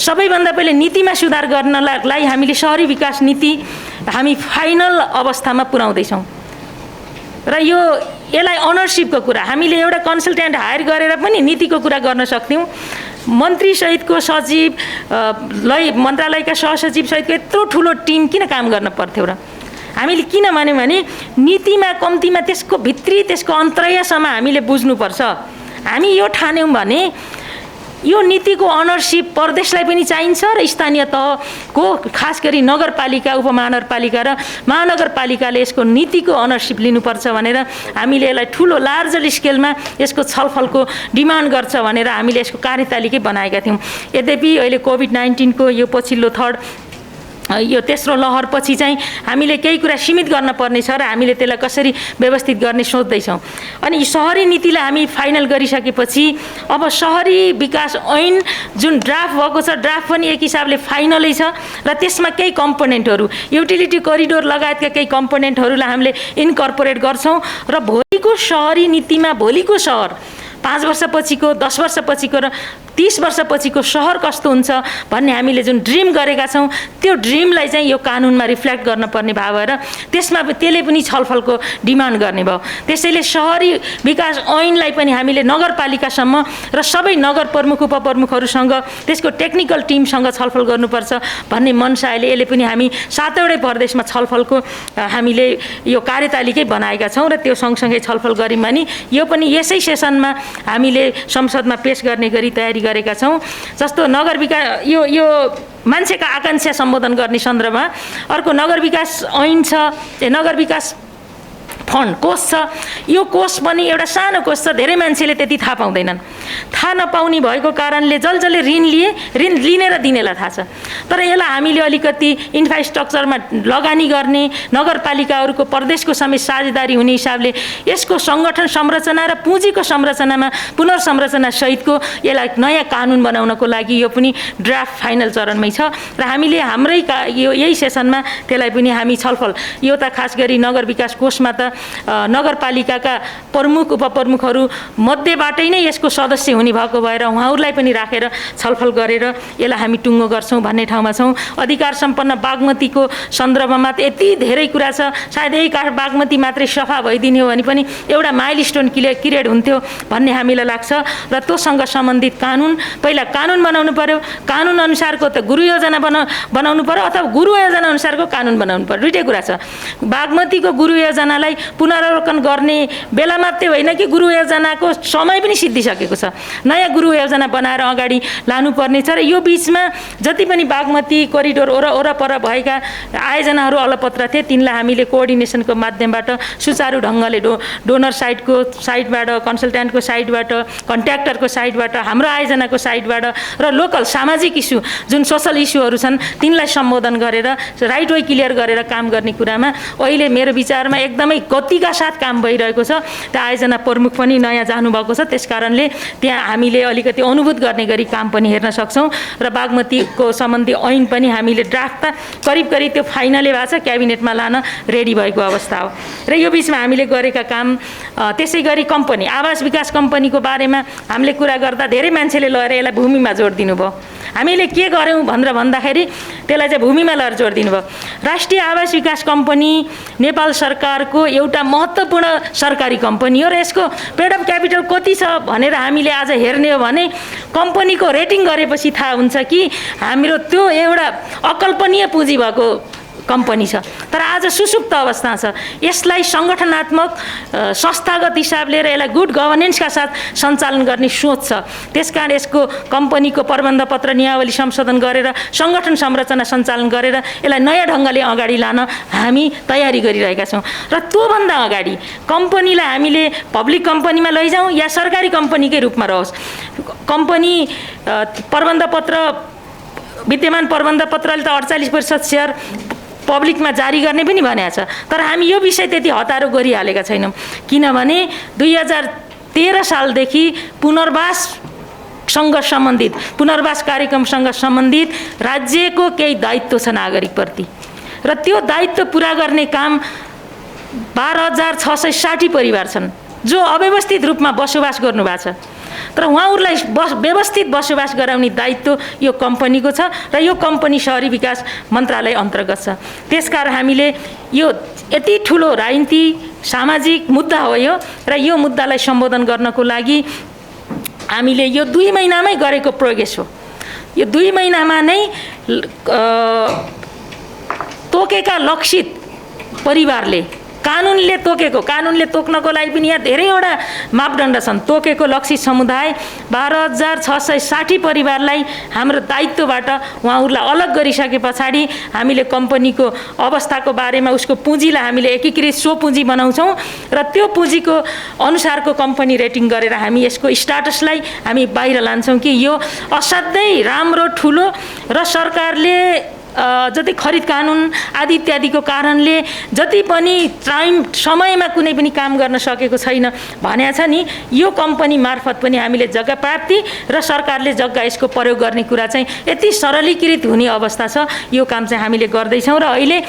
सबैभन्दा पहिले नीतिमा सुधार गर्नलाई हामीले शहरी विकास नीति हामी फाइनल अवस्थामा पुर्याउँदैछौँ। र यसलाई अनरसिपको कुरा हामीले एउटा कन्सल्टेन्ट हायर गरेर पनि नीतिको कुरा गर्न सक्थ्यौँ। मन्त्री सहितको सचिव, मन्त्रालयका सहसचिव सहितको यत्रो ठुलो टिम किन काम गर्न पर्थ्यो र? हामीले किन भन्यो भने नीतिमा कम्तीमा त्यसको भित्री, त्यसको अन्तर्यसम्म हामीले बुझ्नुपर्छ। हामी यो ठान्यौँ भने यो नीतिको अनरसिप प्रदेशलाई पनि चाहिन्छ र स्थानीय तहको खास गरी नगरपालिका, उपमहानगरपालिका र महानगरपालिकाले यसको नीतिको अनरसिप लिनुपर्छ भनेर हामीले यसलाई ठुलो लार्जर स्केलमा यसको छलफलको डिमान्ड गर्छ भनेर हामीले यसको कार्यतालिकै बनाएका थियौँ। यद्यपि अहिले कोभिड-19 को यो पछिल्लो यो तेस्रो लहर पछि चाहिँ हामीले केही कुरा सीमित गर्न पर्ने छ र हामीले त्यसलाई कसरी व्यवस्थित गर्ने सोच्दैछौँ। अनि शहरी नीतिलाई हामी फाइनल गरिसकेपछि अब शहरी विकास ऐन जुन ड्राफ्ट भएको छ, ड्राफ्ट पनि एक हिसाबले फाइनलै छ र त्यसमा केही कम्पोनेन्टहरू, युटिलिटी करिडोर लगायतका केही कम्पोनेन्टहरूलाई हामीले इन्कर्पोरेट गर्छौँ र भोलिको शहरी नीतिमा भोलिको सहर 5 वर्षपछिको, 10 वर्षपछिको र 30 वर्षपछिको सहर कस्तो हुन्छ भन्ने हामीले जुन ड्रिम गरेका छौँ त्यो ड्रिमलाई चाहिँ यो कानुनमा रिफ्लेक्ट गर्नुपर्ने भाव भएर त्यसमा त्यसले पनि छलफलको डिमान्ड गर्ने भयो। त्यसैले शहरी विकास ऐनलाई पनि हामीले नगरपालिकासम्म र सबै नगर प्रमुख, उपप्रमुखहरूसँग, त्यसको टेक्निकल टिमसँग छलफल गर्नुपर्छ भन्ने मनसायले यसले पनि हामी 7वटै प्रदेशमा छलफलको हामीले यो कार्यतालिकै बनाएका छौँ र त्यो सँगसँगै छलफल गऱ्यौँ भने यो पनि यसै सेसनमा हामीले संसदमा पेश गर्ने गरी तयारी गरेका छौँ। जस्तो नगर विकास यो मान्छेका आकाङ्क्षा सम्बोधन गर्ने सन्दर्भमा अर्को नगर विकास ऐन छ, नगर विकास फन्ड कोष छ। यो कोष पनि एउटा सानो कोष छ, धेरै मान्छेले त्यति थाहा पाउँदैनन्। थाहा नपाउने भएको कारणले जसले ऋण लिने र दिनेलाई थाहा छ, तर यसलाई हामीले अलिकति इन्फ्रास्ट्रक्चरमा लगानी गर्ने, नगरपालिकाहरूको प्रदेशको समेत साझेदारी हुने हिसाबले यसको सङ्गठन संरचना र पुँजीको संरचनामा पुनर्संरचना सहितको यसलाई नयाँ कानुन बनाउनको लागि यो पनि ड्राफ्ट फाइनल चरणमै छ र हामीले हाम्रै यही सेसनमा त्यसलाई पनि हामी छलफल, यो त खास गरी नगर विकास कोषमा त नगरपालिकाका प्रमुख, उपप्रमुखहरू मध्येबाटै नै यसको सदस्य हुने भएको भएर उहाँहरूलाई पनि राखेर छलफल गरेर यसलाई हामी टुङ्गो गर्छौँ भन्ने ठाउँमा छौँ। अधिकार सम्पन्न बागमतीको सन्दर्भमा त यति धेरै कुरा छ, सायद यही बागमती मात्रै सफा भइदिने हो भने पनि एउटा माइलस्टोन क्रिएट हुन्थ्यो भन्ने हामीलाई लाग्छ र त्योसँग सम्बन्धित पहिला कानुन बनाउनु पर्यो, कानुन अनुसारको त गुरु योजना बनाउनु पर्यो अथवा गुरु योजना अनुसारको कानुन बनाउनु पर्यो, दुईटै कुरा छ। बागमतीको गुरु योजनालाई पुनरावलोकन गर्ने बेला मात्रै होइन कि गुरु योजनाको समय पनि सिद्धिसकेको छ, नयाँ गुरु योजना बनाएर अगाडि लानुपर्ने छ र यो बिचमा जति पनि बागमती कोरिडोर वरपर भएका आयोजनाहरू अलपत्र थिए तिनलाई हामीले कोअर्डिनेसनको माध्यमबाट सुचारू ढङ्गले डोनर साइडबाट, कन्सल्टेन्टको साइडबाट, कन्ट्र्याक्टरको साइडबाट, हाम्रो आयोजनाको साइडबाट र लोकल सामाजिक इस्यु जुन सोसल इस्युहरू छन् तिनलाई सम्बोधन गरेर राइट वे क्लियर गरेर काम गर्ने कुरामा अहिले मेरो विचारमा एकदमै गतिका साथ काम भइरहेको छ। त्यो आयोजना प्रमुख पनि नयाँ जानुभएको छ, त्यसकारणले त्यहाँ हामीले अलिकति अनुभूत गर्ने गरी काम पनि हेर्न सक्छौँ र बागमतीको सम्बन्धी ऐन पनि हामीले ड्राफ्ट करिब त्यो फाइनलै भएको छ, क्याबिनेटमा लान रेडी भएको अवस्था हो। र यो बिचमा हामीले गरेका काम त्यसै गरी कम्पनी आवास विकास कम्पनीको बारेमा हामीले कुरा गर्दा धेरै मान्छेले लगेर यसलाई भूमिमा जोड दिनुभयो। हामीले के गर्यौँ भनेर भन्दाखेरि त्यसलाई चाहिँ भूमिमा लगेर जोड दिनुभयो। राष्ट्रिय आवास विकास कम्पनी नेपाल सरकारको एउटा महत्त्वपूर्ण सरकारी कम्पनी हो र यसको पेड अफ क्यापिटल कति छ भनेर हामीले आज हेर्ने हो भने कम्पनीको रेटिङ गरेपछि थाहा हुन्छ कि हाम्रो त्यो एउटा अकल्पनीय पुँजी भएको कम्पनी छ। तर आज सुसुप्त अवस्था छ। यसलाई सङ्गठनात्मक संस्थागत हिसाबले र यसलाई गुड गभर्नेन्सका साथ सञ्चालन गर्ने सोच छ। त्यसकारण यसको कम्पनीको प्रबन्ध पत्र नियावली संशोधन गरेर सङ्गठन संरचना सञ्चालन गरेर यसलाई नयाँ ढङ्गले अगाडि लान हामी तयारी गरिरहेका छौँ। र त्योभन्दा अगाडि कम्पनीलाई हामीले पब्लिक कम्पनीमा लैजाउँ या सरकारी कम्पनीकै रूपमा रहोस्, कम्पनी प्रबन्ध पत्र विद्यमान प्रबन्ध पत्रले त 48% सेयर पब्लिकमा जारी गर्ने पनि भनेको छ। तर हामी यो विषय त्यति हतारो गरिहालेका छैनौँ, किनभने 2013 सालदेखि पुनर्वाससँग सम्बन्धित पुनर्वास कार्यक्रमसँग सम्बन्धित राज्यको केही दायित्व छ नागरिकप्रति र त्यो दायित्व पुरा गर्ने काम 12,660 परिवार छन् जो अव्यवस्थित रूपमा बसोबास गर्नुभएको छ। तर उहाँहरूलाई व्यवस्थित बसोबास गराउने दायित्व यो कम्पनीको छ र यो कम्पनी शहरी विकास मन्त्रालय अन्तर्गत छ। त्यसकारण हामीले यो यति ठुलो राजनीति सामाजिक मुद्दा हो यो, र यो मुद्दालाई सम्बोधन गर्नको लागि हामीले यो 2 महिनामै गरेको प्रोग्रेस हो। यो 2 महिनामा नै तोकेका लक्षित परिवारले कानुनले तोक्नको लागि पनि यहाँ धेरैवटा मापदण्ड छन्। तोकेको लक्षित समुदाय 12,660 परिवारलाई हाम्रो दायित्वबाट उहाँहरूलाई अलग गरिसके पछाडि हामीले कम्पनीको अवस्थाको बारेमा उसको पुँजीलाई हामीले एकीकृत पुँजी बनाउँछौँ र त्यो पुँजीको अनुसारको कम्पनी रेटिङ गरेर हामी यसको स्टाटसलाई हामी बाहिर लान्छौँ कि यो असाध्यै राम्रो ठुलो र सरकारले जति खरिद कानुन आदि इत्यादिको कारणले जति पनि समयमा कुनै पनि काम गर्न सकेको छैन भनेको छ नि, यो कम्पनी मार्फत पनि हामीले जग्गा प्राप्ति र सरकारले जग्गा यसको प्रयोग गर्ने कुरा चाहिँ यति सरलीकृत हुने अवस्था छ। यो काम चाहिँ हामीले गर्दैछौँ र अहिले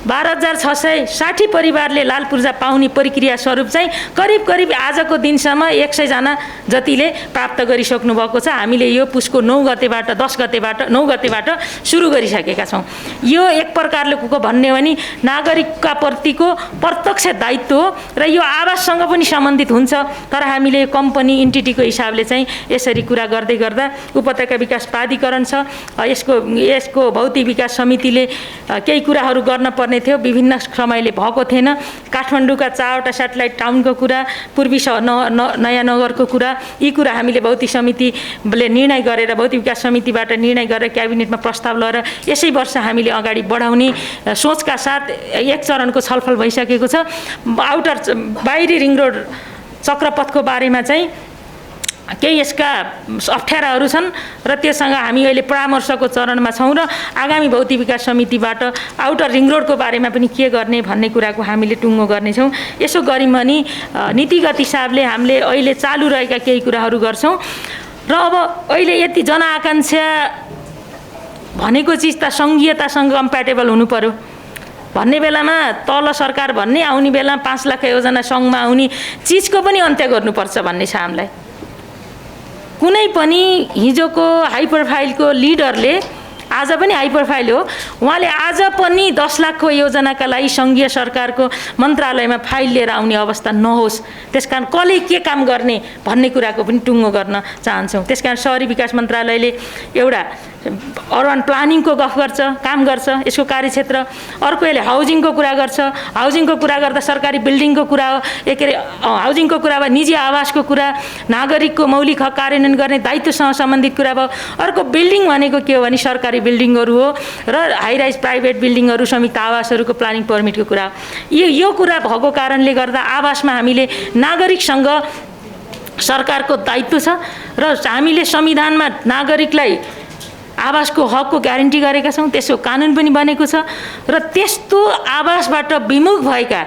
12,660 परिवारले लाल पूर्जा पाउने प्रक्रिया स्वरूप चाहिँ करिब आजको दिनसम्म 100 जना जतिले प्राप्त गरिसक्नु भएको छ। हामीले यो पुसको 9 गतेबाट सुरु गरिसकेका छौँ। यो एक प्रकारले भन्ने हो भने नागरिकका प्रतिको प्रत्यक्ष दायित्व हो र यो आवाससँग पनि सम्बन्धित हुन्छ। तर हामीले कम्पनी इन्टिटीको हिसाबले चाहिँ यसरी कुरा गर्दै गर्दा उपत्यका विकास प्राधिकरण छ, यसको भौतिक विकास समितिले केही कुराहरू गर्न पर्ने थियो, विभिन्न समयले भएको थिएन। काठमाडौँका 4वटा सेटेलाइट टाउनको कुरा, पूर्वी नयाँ नगरको कुरा, यी कुरा हामीले भौतिक समितिले निर्णय गरेर भौतिक विकास समितिबाट निर्णय गरेर क्याबिनेटमा प्रस्ताव लिएर यसै वर्ष हामीले अगाडि बढाउने सोचका साथ एक चरणको छलफल भइसकेको छ। बाहिरी रिङ रोड चक्रपथको बारेमा चाहिँ केही यसका अप्ठ्याराहरू छन् र त्योसँग हामी अहिले परामर्शको चरणमा छौँ र आगामी भौतिक विकास समितिबाट आउटर रिङ रोडको बारेमा पनि के गर्ने भन्ने कुराको हामीले टुङ्गो गर्नेछौँ। यसो गऱ्यौँ भने नीतिगत हिसाबले हामीले अहिले चालु रहेका केही कुराहरू गर्छौँ र अब अहिले यति जनआकाङ्क्षा भनेको चिज त सङ्घीयतासँग कम्प्याटेबल हुनु पर्यो भन्ने बेलामा तल सरकार भन्ने आउने बेला 5 लाख योजना सङ्घमा आउने चिजको पनि अन्त्य गर्नुपर्छ भन्ने छ हामीलाई। कुनै पनि हिजोको हाई प्रोफाइलको लिडरले आज पनि हाई प्रोफाइल हो, उहाँले आज पनि 10 लाखको योजनाका लागि सङ्घीय सरकारको मन्त्रालयमा फाइल लिएर आउने अवस्था नहोस्। त्यसकारण कसले के काम गर्ने भन्ने कुराको पनि टुङ्गो गर्न चाहन्छौँ। त्यसकारण शहरी विकास मन्त्रालयले एउटा अर्बन प्लानिङको काम गर्छ, यसको कार्यक्षेत्र। अर्को यसले हाउजिङको कुरा गर्छ, हाउजिङको कुरा गर्दा सरकारी बिल्डिङको कुरा हो, हाउजिङको कुरा भयो, निजी आवासको कुरा, नागरिकको मौलिक हक कार्यान्वयन गर्ने दायित्वसँग सम्बन्धित कुरा भयो। अर्को बिल्डिङ भनेको के हो भने सरकारी बिल्डिङहरू हो र हाई राइज प्राइभेट बिल्डिङहरू, संयुक्त आवासहरूको प्लानिङ पर्मिटको कुरा हो। यो कुरा भएको कारणले गर्दा आवासमा हामीले नागरिकसँग सरकारको दायित्व छ र हामीले संविधानमा नागरिकलाई आवासको हकको ग्यारेन्टी गरेका छौँ, त्यसको कानुन पनि बनेको छ र त्यस्तो आवासबाट विमुख भएका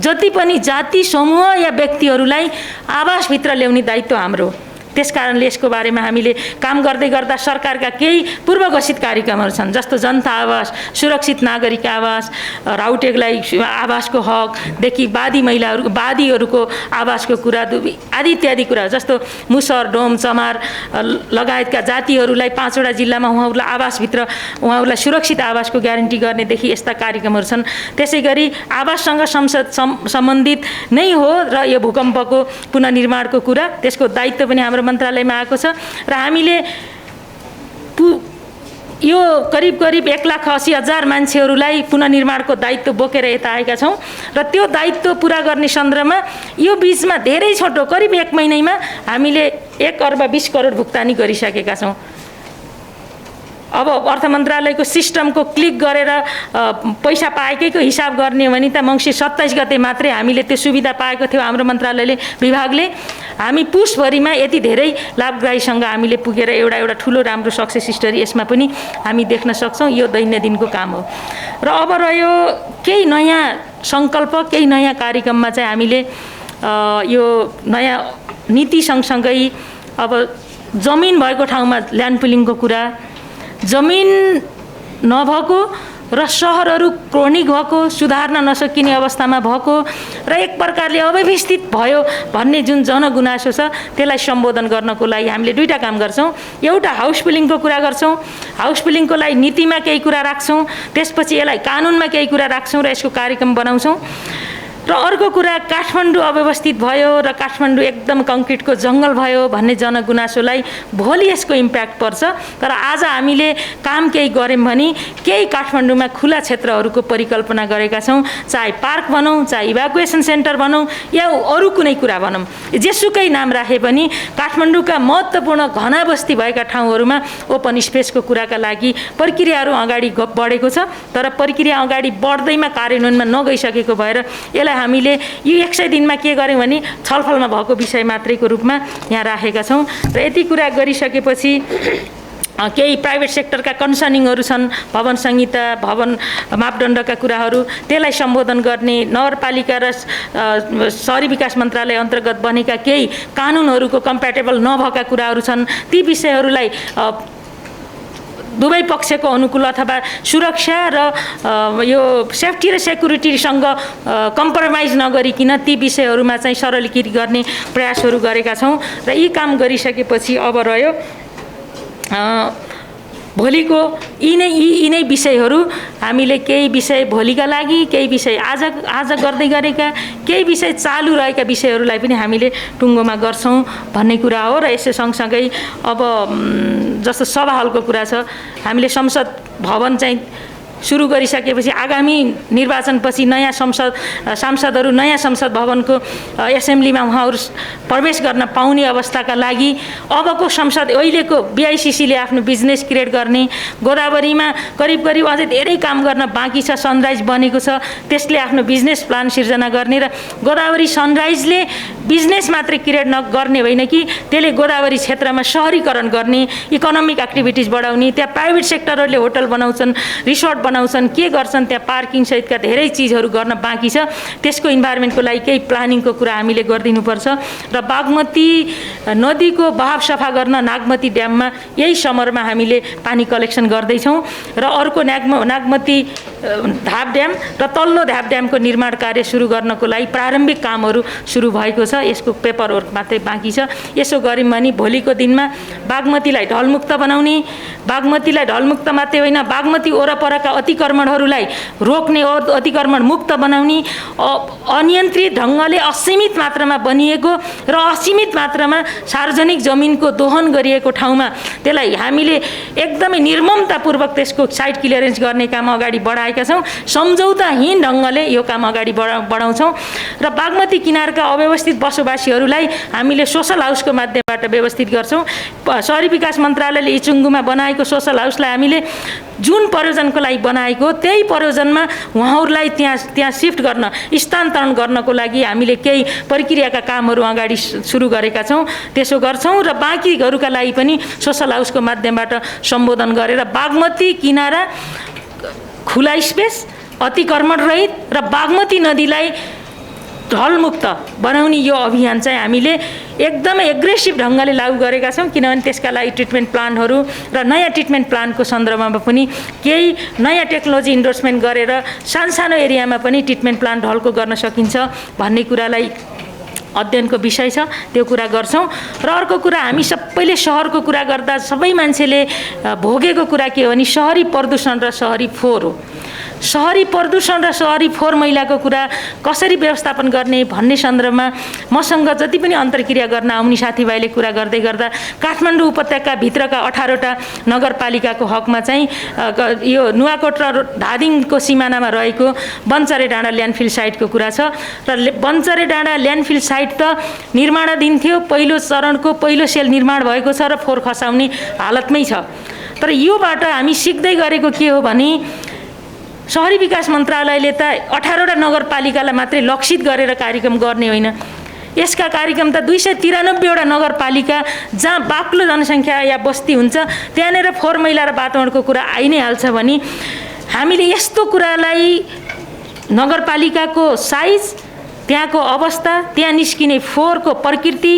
जति पनि जाति समूह या व्यक्तिहरूलाई आवासभित्र ल्याउने दायित्व हाम्रो। त्यसकारणले यसको बारेमा हामीले काम गर्दै गर्दा सरकारका केही पूर्व घोषित कार्यक्रमहरू छन्, जस्तो जनता आवास, सुरक्षित नागरिक आवास, राउटेगलाई आवासको हकदेखि वादीहरूको आवासको कुरा आदि इत्यादि कुरा, जस्तो मुसर, डोम, चमार लगायतका जातिहरूलाई 5 वटा जिल्लामा उहाँहरूलाई आवासभित्र उहाँहरूलाई सुरक्षित आवासको ग्यारेन्टी गर्नेदेखि यस्ता कार्यक्रमहरू छन्। त्यसै गरी आवाससँग सम्बन्धित नै हो र यो भूकम्पको पुनर्निर्माणको कुरा, त्यसको दायित्व पनि हाम्रो मन्त्रालयमा आएको छ र हामीले यो करिब 1,80,000 मान्छेहरूलाई पुनर्निर्माणको दायित्व बोकेर यता आएका छौँ र त्यो दायित्व पुरा गर्ने सन्दर्भमा यो बिचमा धेरै छोटो करिब 1 महिनामा हामीले 1,20,00,000,000 भुक्तानी गरिसकेका छौँ। अब अर्थ मन्त्रालयको सिस्टमको क्लिक गरेर पैसा पाएकैको हिसाब गर्ने हो भने त मङ्सिर 27 गते मात्रै हामीले त्यो सुविधा पाएको थियो हाम्रो मन्त्रालयले, विभागले। हामी पुसभरिमा यति धेरै लाभग्राहीसँग हामीले पुगेर एउटा ठुलो राम्रो सक्सेस स्टोरी यसमा पनि हामी देख्न सक्छौँ। यो दैनन्दिनको काम हो र अब रह्यो केही नयाँ सङ्कल्प, केही नयाँ कार्यक्रममा चाहिँ हामीले यो नयाँ नीति सँगसँगै अब जमिन भएको ठाउँमा ल्यान्ड पुलिङको कुरा, जमिन नभएको र सहरहरू क्रोनिक भएको, सुधार्न नसकिने अवस्थामा भएको र एक प्रकारले अव्यवस्थित भयो भन्ने जुन जनगुनासो छ त्यसलाई सम्बोधन गर्नको लागि हामीले दुईटा काम गर्छौँ। एउटा हाउस बिल्डिङको कुरा गर्छौँ, हाउस बिल्डिङको लागि नीतिमा केही कुरा राख्छौँ, त्यसपछि यसलाई कानुनमा केही कुरा राख्छौँ र यसको कार्यक्रम बनाउँछौँ। र अर्को कुरा काठमाडौँ अव्यवस्थित भयो र काठमाडौँ एकदम कङ्क्रिटको जङ्गल भयो भन्ने जनगुनासोलाई भोलि यसको इम्प्याक्ट पर्छ। तर आज हामीले काम केही गऱ्यौँ भने केही काठमाडौँमा खुला क्षेत्रहरूको परिकल्पना गरेका छौँ, चाहे पार्क भनौँ, चाहे इभ्याकुएसन सेन्टर भनौँ या अरू कुनै कुरा भनौँ, जेसुकै नाम राखे पनि काठमाडौँका महत्त्वपूर्ण घना बस्ती भएका ठाउँहरूमा ओपन स्पेसको कुराका लागि प्रक्रियाहरू अगाडि बढेको छ। तर प्रक्रिया अगाडि बढ्दैमा कार्यान्वयनमा नगइसकेको भएर यसलाई हामीले यो 100 दिनमा के गर्यौँ भने छलफलमा भएको विषय मात्रैको रूपमा यहाँ राखेका छौँ। र यति कुरा गरिसकेपछि केही प्राइभेट सेक्टरका कन्सर्निङहरू छन्, भवन संहिता, भवन मापदण्डका कुराहरू, त्यसलाई सम्बोधन गर्ने, नगरपालिका र शहरी विकास मन्त्रालय अन्तर्गत बनेका केही कानुनहरूको कम्प्याटेबल नभएका कुराहरू छन्, ती विषयहरूलाई दुवै पक्षको अनुकूल अथवा सुरक्षा र यो सेफ्टी र सेक्युरिटीसँग कम्प्रोमाइज नगरिकन ती विषयहरूमा चाहिँ सरलीकृत गर्ने प्रयासहरू गरेका छौँ। र यी काम गरिसकेपछि अब रह्यो भोलिको यी नै विषयहरू, हामीले केही विषय भोलिका लागि, केही विषय आज गर्दै गरेका, केही विषय चालु रहेका विषयहरूलाई पनि हामीले टुङ्गोमा गर्छौँ भन्ने कुरा हो। र यसो सँगसँगै अब जस्तो सभा हलको कुरा छ, हामीले संसद भवन चाहिँ सुरु गरिसकेपछि आगामी निर्वाचनपछि नयाँ सांसदहरू नयाँ संसद भवनको एसेम्ब्लीमा उहाँहरू प्रवेश गर्न पाउने अवस्थाका लागि अबको संसद अहिलेको BICCले आफ्नो बिजनेस क्रिएट गर्ने, गोदावरीमा करिब अझै धेरै काम गर्न बाँकी छ, सनराइज बनेको छ, त्यसले आफ्नो बिजनेस प्लान सिर्जना गर्ने र गोदावरी सनराइजले बिजनेस मात्रै क्रिएट नगर्ने होइन कि त्यसले गोदावरी क्षेत्रमा सहरीकरण गर्ने, इकोनोमिक एक्टिभिटिज बढाउने, त्यहाँ प्राइभेट सेक्टरहरूले होटल बनाउँछन्, रिसोर्ट बनाउँछन्, के गर्छन्, त्यहाँ पार्किङ सहितका धेरै चिजहरू गर्न बाँकी छ। त्यसको इन्भाइरोमेन्टको लागि केही प्लानिङको कुरा हामीले गरिदिनुपर्छ। र बागमती नदीको बहाव सफा गर्न नागमती ड्याममा यही समरमा हामीले पानी कलेक्सन गर्दैछौँ र अर्को नागमती धाप ड्याम र तल्लो धाप ड्यामको निर्माण कार्य सुरु गर्नको लागि प्रारम्भिक कामहरू सुरु भएको छ, यसको पेपर वर्क मात्रै बाँकी छ। यसो गऱ्यौँ भने भोलिको दिनमा बागमतीलाई ढलमुक्त बनाउने, बागमतीलाई ढलमुक्त मात्रै होइन बागमती वरपरका अतिक्रमणहरूलाई रोक्ने, अतिक्रमण मुक्त बनाउने, अनियन्त्रित ढङ्गले असीमित मात्रामा बनिएको र असीमित मात्रामा सार्वजनिक जमिनको दोहन गरिएको ठाउँमा त्यसलाई हामीले एकदमै निर्ममतापूर्वक त्यसको साइट क्लियरेन्स गर्ने काम अगाडि बढाएका छौँ। सम्झौताहीन ढङ्गले यो काम अगाडि बढाउँछौँ र बागमती किनारका अव्यवस्थित बसोबासीहरूलाई हामीले सोसल हाउसको माध्यमबाट व्यवस्थित गर्छौँ। शहरी विकास मन्त्रालयले इचुङ्गुमा बनाएको सोसल हाउसलाई हामीले जुन प्रयोजनको लागि बनाएको त्यही प्रयोजनमा उहाँहरूलाई त्यहाँ सिफ्ट गर्न, स्थानान्तरण गर्नको लागि हामीले केही प्रक्रियाका कामहरू अगाडि सुरु गरेका छौँ। त्यसो गर्छौँ र बाँकीहरूका लागि पनि सोसल हाउसको माध्यमबाट सम्बोधन गरेर बागमती किनारा खुला स्पेस, अतिक्रमण रहित र बागमती नदीलाई ढलमुक्त बनाउने यो अभियान चाहिँ हामीले एकदमै एग्रेसिभ ढङ्गले लागू गरेका छौँ, किनभने त्यसका लागि ट्रिटमेन्ट प्लानहरू र नयाँ ट्रिटमेन्ट प्लानको सन्दर्भमा पनि केही नयाँ टेक्नोलोजी इन्डोर्समेन्ट गरेर सानो एरियामा पनि ट्रिटमेन्ट प्लान ढल्को गर्न सकिन्छ भन्ने कुरालाई अध्ययनको विषय छ, त्यो कुरा गर्छौँ। र अर्को कुरा, हामी सबैले सहरको कुरा गर्दा सबै मान्छेले भोगेको कुरा के हो भने सहरी प्रदूषण र सहरी फोहोर हो। सहरी प्रदूषण र सहरी फोहोर मैलाको कुरा कसरी व्यवस्थापन गर्ने भन्ने सन्दर्भमा मसँग जति पनि अन्तर्क्रिया गर्न आउने साथीभाइले कुरा गर्दै गर्दा काठमाडौँ उपत्यकाभित्रका 18वटा नगरपालिकाको हकमा चाहिँ यो नुवाकोट र धादिङको सिमानामा रहेको बन्चरे डाँडा ल्यान्डफिल साइटको कुरा छ। र बन्चरे डाँडा ल्यान्डफिल साइट त निर्माणाधीन थियो, पहिलो चरणको पहिलो सेल निर्माण भएको छ र फोहोर खसाउने हालतमै छ। तर योबाट हामी सिक्दै गरेको के हो भने सहरी विकास मन्त्रालयले त 18वटा नगरपालिकालाई मात्रै लक्षित गरेर कार्यक्रम गर्ने होइन, यसका कार्यक्रम त 293वटा नगरपालिका जहाँ बाक्लो जनसङ्ख्या या बस्ती हुन्छ त्यहाँनिर फोहोर मैला र वातावरणको कुरा आइ नै हाल्छ भने हामीले यस्तो कुरालाई नगरपालिकाको साइज, त्यहाँको अवस्था, त्यहाँ निस्किने फोहोरको प्रकृति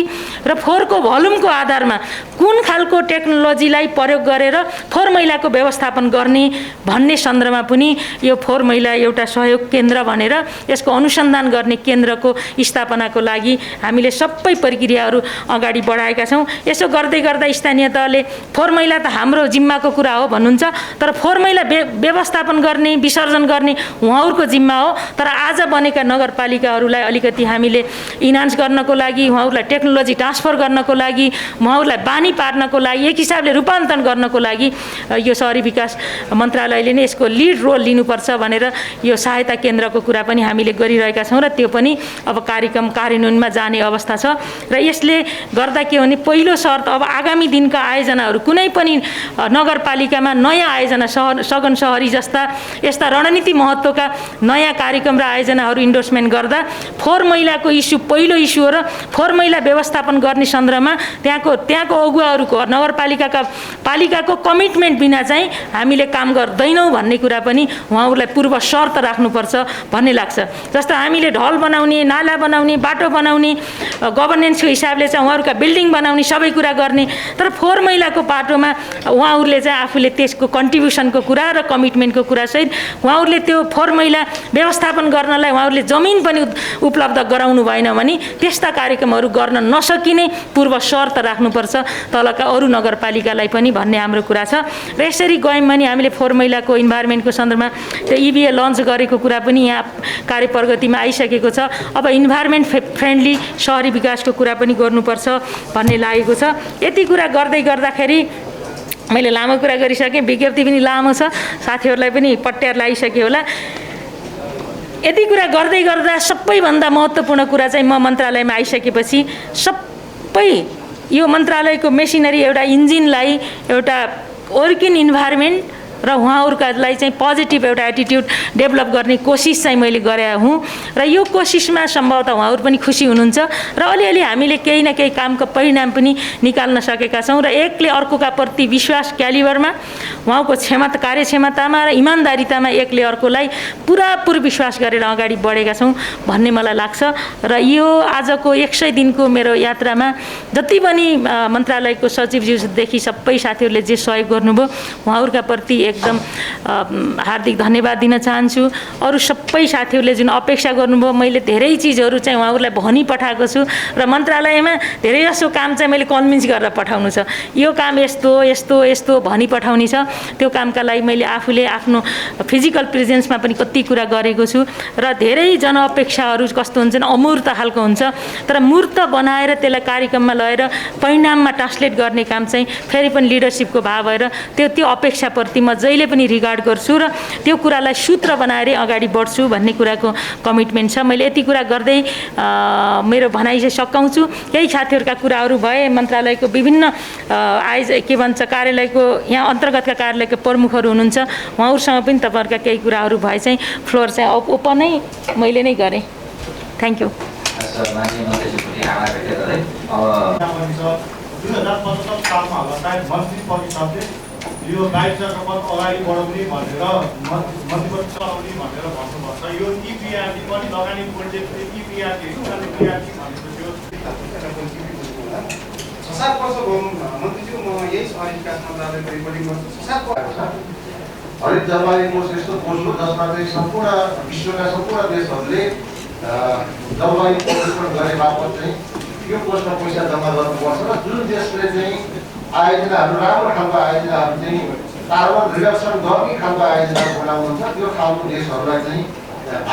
र फोहोरको भोल्युमको आधारमा कुन खालको टेक्नोलोजीलाई प्रयोग गरेर फोहोर मैलाको व्यवस्थापन गर्ने भन्ने सन्दर्भमा पनि यो फोहोर मैला एउटा सहयोग केन्द्र भनेर यसको अनुसन्धान गर्ने केन्द्रको स्थापनाको लागि हामीले सबै प्रक्रियाहरू अगाडि बढाएका छौँ। यसो गर्दै गर्दा स्थानीय तहले फोहोर मैला त हाम्रो जिम्माको कुरा हो भन्नुहुन्छ, तर फोहोर मैला व्यवस्थापन गर्ने, विसर्जन गर्ने उहाँहरूको जिम्मा हो। तर आज बनेका नगरपालिकाहरूलाई अलिकति हामीले इन्हान्स गर्नको लागि, उहाँहरूलाई टेक्नोलोजी ट्रान्सफर गर्नको लागि, उहाँहरूलाई बानी पार्नको लागि, एक हिसाबले रूपान्तरण गर्नको लागि यो सहरी विकास मन्त्रालयले नै यसको लिड रोल लिनुपर्छ भनेर यो सहायता केन्द्रको कुरा पनि हामीले गरिरहेका छौँ र त्यो पनि अब कार्यक्रम कार्यान्वयनमा जाने अवस्था छ। र यसले गर्दा के भने पहिलो शर्त, अब आगामी दिनका आयोजनाहरू कुनै पनि नगरपालिकामा नयाँ आयोजना सघन सहरी जस्ता यस्ता रणनीति महत्त्वका नयाँ कार्यक्रम र आयोजनाहरू इन्डोर्समेन्ट गर्दा फोहोर मैलाको इस्यु पहिलो इस्यु हो र फोहोर मैला व्यवस्थापन गर्ने सन्दर्भमा त्यहाँको अगुवाहरूको पालिकाको कमिटमेन्ट बिना चाहिँ हामीले काम गर्दैनौँ भन्ने कुरा पनि उहाँहरूलाई पूर्व शर्त राख्नुपर्छ भन्ने लाग्छ। जस्तो हामीले ढल बनाउने, नाला बनाउने, बाटो बनाउने, गभर्नेन्सको हिसाबले चाहिँ उहाँहरूका बिल्डिङ बनाउने सबै कुरा गर्ने, तर फोहोर मैलाको बाटोमा उहाँहरूले चाहिँ आफूले त्यसको कन्ट्रिब्युसनको कुरा र कमिटमेन्टको कुरासहित उहाँहरूले त्यो फोहोर मैला व्यवस्थापन गर्नलाई उहाँहरूले जमिन पनि उपलब्ध गराउनु भएन भने त्यस्ता कार्यक्रमहरू गर्न नसकिने पूर्व शर्त राख्नुपर्छ तलका अरू नगरपालिकालाई पनि भन्ने हाम्रो कुरा छ। र यसरी गयौँ भने हामीले फोहोर मैलाको इन्भाइरोमेन्टको सन्दर्भमा त्यो EBA लन्च गरेको कुरा पनि यहाँ कार्य प्रगतिमा आइसकेको छ। अब इन्भाइरोमेन्ट फ्रेन्डली सहरी विकासको कुरा पनि गर्नुपर्छ भन्ने लागेको छ। यति कुरा गर्दै गर्दाखेरि मैले लामो कुरा गरिसकेँ, विज्ञप्ति पनि लामो छ, साथीहरूलाई पनि पट्याएर लागिसकेँ होला। यति कुरा गर्दै गर्दा सबैभन्दा महत्त्वपूर्ण कुरा चाहिँ म मन्त्रालयमा आइसकेपछि सबै यो मन्त्रालयको मेसिनरी एउटा इन्जिनलाई एउटा वर्किङ इन्भाइरोमेन्ट र उहाँहरूलाई चाहिँ पोजिटिभ एउटा एटिट्युड डेभलप गर्ने कोसिस चाहिँ मैले गरेँ हुँ र यो कोसिसमा सम्भवतः उहाँहरू पनि खुसी हुनुहुन्छ र अलिअलि हामीले केही न केही कामको परिणाम पनि निकाल्न सकेका छौँ र एकले अर्कोका प्रति विश्वास क्यालिबरमा, उहाँको कार्यक्षमतामा र इमान्दारितामा एकले अर्कोलाई पुरापुर विश्वास गरेर अगाडि बढेका छौँ भन्ने मलाई लाग्छ। र यो आजको 100 दिनको मेरो यात्रामा जति पनि मन्त्रालयको सचिवज्यूदेखि सबै साथीहरूले जे सहयोग गर्नुभयो उहाँहरूका प्रति एकदम हार्दिक धन्यवाद दिन चाहन्छु। अरू सबै साथीहरूले जुन अपेक्षा गर्नुभयो, मैले धेरै चिजहरू चाहिँ उहाँहरूलाई भनी पठाएको छु र मन्त्रालयमा धेरै जसो काम चाहिँ मैले कन्भिन्स गरेर पठाउनु छ, यो काम यस्तो यस्तो यस्तो भनी पठाउने छ। त्यो कामका लागि मैले आफूले आफ्नो फिजिकल प्रेजेन्समा पनि कति कुरा गरेको छु र धेरै जनअपेक्षाहरू कस्तो हुन्छन्, अमूर्त खालको हुन्छ, तर मूर्त बनाएर त्यसलाई कार्यक्रममा लगेर परिणाममा ट्रान्सलेट गर्ने काम चाहिँ फेरि पनि लिडरसिपको भाव भएर त्यो अपेक्षाप्रति म जहिले पनि रिगार्ड गर्छु र त्यो कुरालाई सूत्र बनाएर अगाडि बढ्छु भन्ने कुराको कमिटमेन्ट छ। मैले यति कुरा गर्दै मेरो भनाइ चाहिँ सकाउँछु। केही साथीहरूका कुराहरू भए, मन्त्रालयको विभिन्न कार्यालयको यहाँ अन्तर्गतका कार्यालयका प्रमुखहरू हुनुहुन्छ, उहाँहरूसँग पनि तपाईँहरूका केही कुराहरू भए चाहिँ फ्लोर चाहिँ ओपनै मैले नै गरेँ। Thank you. यो 22 चक्रपथ अगाडि बढाउने भनेर मध्यपथ चलाउने भनेर भन्नुभएको छ। यो इपिआरटी पनि लगानी बोर्डले इपिआरटी भनेपछि यो 6-7 वर्ष भयो मन्त्रीज्यू, म यही सहरी विकास मन्त्रालयको रिपोर्टिङ गर्छु। 6-7 वर्ष हरित जलवायु कोष यस्तो कोष हो जसमा चाहिँ सम्पूर्ण विश्वका सम्पूर्ण देशहरूले जलवायु परिवर्तन गरे बापत चाहिँ यो कोषमा पैसा जम्मा गर्नुपर्छ र जुन देशले चाहिँ आयोजनाहरू राम्रो खालको आयोजनाहरू चाहिँ कार्बन रिडक्सन गर्ने खालको आयोजनाहरू बनाउनुहुन्छ त्यो खालको देशहरूलाई चाहिँ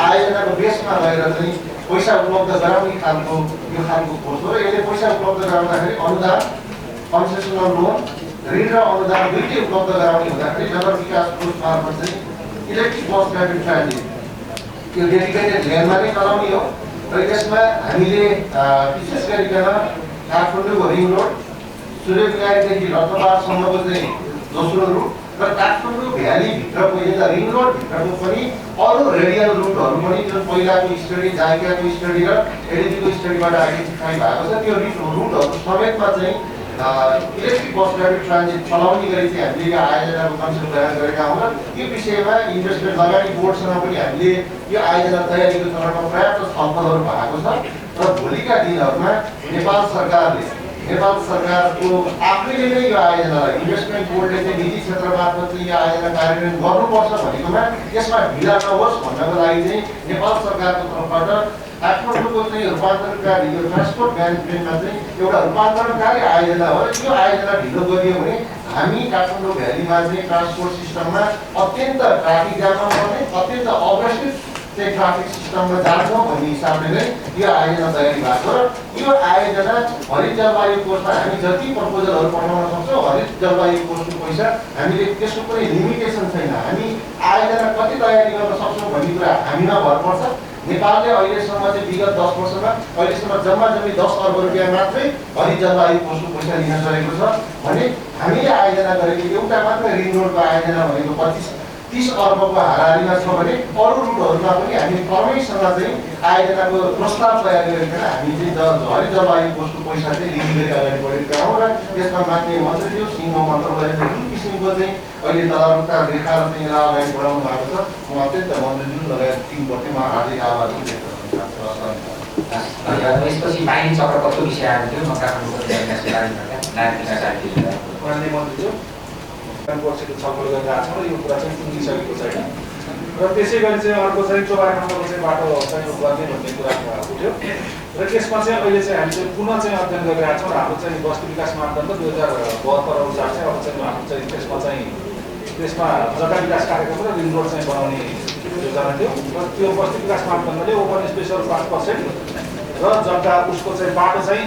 आयोजनाको बेसमा गएर चाहिँ पैसा उपलब्ध गराउने खालको यो खालको कोष हो र यसले पैसा उपलब्ध गराउँदाखेरि अनुदान, कन्सेसनल लोन, ऋण र अनुदान दुईटै उपलब्ध गराउने हुँदाखेरि नगर विकास कोष मार्फत चाहिँ इलेक्ट्रिक बस ऱ्यापिड ट्रान्जिट यो डेडिकेटेड लेनमा नै चलाउने हो र यसमा हामीले विशेष गरिकन काठमाडौँको रिङ रोड, सूर्यविहारदेखि रत्नपारसम्मको चाहिँ दोस्रो रुट र काठमाडौँ भ्यालीभित्रको यता रिङ रोडभित्रको पनि अरू रेडियल रुटहरू पनि जुन पहिलाको स्टडी, जाइकाको स्टडी र एडिजीको स्टडीबाट आइडेन्टिफाई भएको छ त्यो रुटहरू समेतमा चाहिँ इलेक्ट्रिक बस ऱ्यापिड ट्रान्जिट चलाउने गरी चाहिँ हामीले यो आयोजनाको कन्सेप्ट तयार गरेका हौँ र यो विषयमा इन्भेस्टमेन्ट लगानी बोर्डसँग पनि हामीले यो आयोजना तयारीको चरणमा पर्याप्त छलफलहरू भएको छ र भोलिका दिनहरूमा नेपाल सरकारको आफैले नै यो आयोजनालाई इन्भेस्टमेन्ट बोर्डले चाहिँ निजी क्षेत्र मार्फत चाहिँ यो आयोजना कार्यान्वयन गर्नुपर्छ भनेकोमा यसमा ढिला नहोस् भन्नको लागि चाहिँ नेपाल सरकारको तर्फबाट काठमाडौँको चाहिँ रूपान्तरणकारी यो ट्रान्सपोर्ट म्यानेजमेन्टमा चाहिँ एउटा रूपान्तरणकारी आयोजना हो र यो आयोजना ढिलो गरियो भने हामी काठमाडौँ भ्यालीमा चाहिँ ट्रान्सपोर्ट सिस्टममा अत्यन्त ट्राफिक जाममा पर्ने, अत्यन्त अग्रेसिभ चाहिँ ट्राफिक सिस्टममा जान्छौँ भन्ने हिसाबले नै यो आयोजना तयारी भएको र यो आयोजना हरित जलवायु कोषमा हामी जति प्रपोजलहरू पठाउन सक्छौँ हरित जलवायु कोषको पैसा हामीले त्यसको कुनै लिमिटेसन छैन। हामी आयोजना कति तयारी गर्न सक्छौँ भन्ने कुरा हामीमा भर पर्छ। नेपालले अहिलेसम्म चाहिँ विगत 10 वर्षमा अहिलेसम्म जम्मा 10 अर्ब रुपियाँ मात्रै हरित जलवायु कोषको पैसा लिन सकेको छ भने हामीले आयोजना गरेको एउटा मात्रै रिङ रोडको आयोजना भनेको 25-30 अर्बको हाराहारीमा छ भने अरू रुटहरूमा पनि हामी क्रमैसँग चाहिँ आयोजनाको प्रस्ताव तयार गरिकन हामी चाहिँ हरित जलवायु कोषको पैसा चाहिँ लिने गरी अगाडि बढेका हौँ र त्यसमा मान्य मन्त्रीज्यू सिंह मन्त्रालयले जुन किसिमको चाहिँ अहिले तदारुकता रेखा र चाहिँ यसलाई अगाडि बढाउनु भएको छ म अत्यन्त मन्त्रीज्यू लगायत टिमप्रति म हार्दिक आभार व्यक्त गर्न चाहन्छु। यसपछि बाहिरी चक्रपथको विषय आएको थियो मान्य मन्त्रीज्यू वर्षको छलफल गरिरहेको छौँ र यो कुरा चाहिँ टुङ्गिसकेको छैन र त्यसै गरी चाहिँ अर्को चाहिँ चोबाखानाको चाहिँ बाटो चाहिँ गर्ने भन्ने कुरा उठ्यो र त्यसमा चाहिँ अहिले चाहिँ हामी चाहिँ पुनः चाहिँ अध्ययन गरिरहेको छौँ र हाम्रो चाहिँ बस्ती विकास मापदण्ड 2072 अनुसार चाहिँ अब चाहिँ हाम्रो चाहिँ त्यसमा जग्गा विकास कार्यक्रम र रिङ रोड चाहिँ बनाउने योजना थियो र त्यो बस्ती विकास मापदण्डले ओपन स्पेस 5% र जग्गा उसको चाहिँ बाटो चाहिँ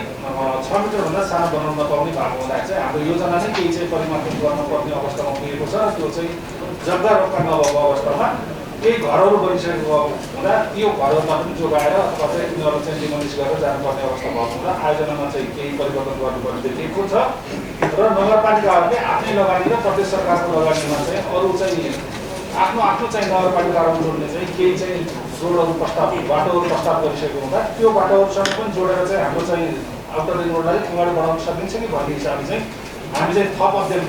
6 मिटरभन्दा सानो बनाउन नपाउने भएको हुँदाखेरि चाहिँ हाम्रो योजना नै केही चाहिँ परिमार्जन गर्नुपर्ने अवस्थामा पुगेको छ र त्यो चाहिँ जग्गा रोक्का नभएको अवस्थामा केही घरहरू बनिसकेको हुँदा यो घरहरूमा पनि जोगाएर अथवा चाहिँ तिनीहरू चाहिँ डिमोलिस गरेर जानुपर्ने अवस्था भएको हुँदा आयोजनामा चाहिँ केही परिवर्तन गर्नुपर्ने देखिएको छ र नगरपालिकाहरूले आफ्नै लगानी र प्रदेश सरकारको लगानीमा चाहिँ अरू चाहिँ आफ्नो चाहिँ नगरपालिकाहरू जोड्ने चाहिँ केही चाहिँ रोडहरू प्रस्ताव बाटोहरू प्रस्ताव गरिसकेको हुँदा त्यो बाटोहरूसँग पनि जोडेर चाहिँ हाम्रो चाहिँ आउटर रिङ रोडलाई अगाडि बढाउन सकिन्छ कि भन्ने हिसाबले चाहिँ हामी चाहिँ थप अध्ययन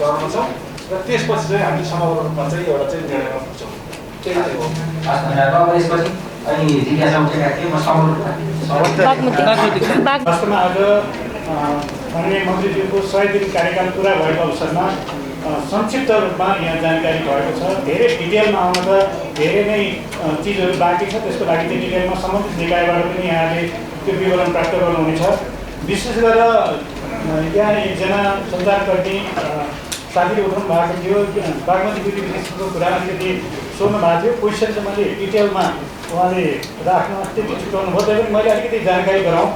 गर्नेछौँ र त्यसपछि चाहिँ हामी समग्र रूपमा चाहिँ एउटा चाहिँ निर्णयमा पुग्छौँ। त्यही चाहिँ हो। वास्तवमा आज माननीय मन्त्रीज्यूको 100 दिन कार्यकाल पुरा भएको अवसरमा संक्षिप्त रूपमा यहाँ जानकारी भएको छ। धेरै डिटेलमा आउन त धेरै नै चिजहरू बाँकी छ, त्यसको लागि चाहिँ डिटेलमा सम्बन्धित निकायबाट पनि यहाँले त्यो विवरण प्राप्त गर्नुहुनेछ। विशेष गरेर यहाँ एकजना सञ्चारकर्मी साथीले उठाउनु भएको थियो, बागमती ब्युटिफिकेसनको कुरा अलिकति सोध्नु भएको थियो। क्वेसन चाहिँ मैले डिटेलमा उहाँले राख्न त्यति छुट्याउनु भयो, त्यही पनि मैले अलिकति जानकारी गराउँ।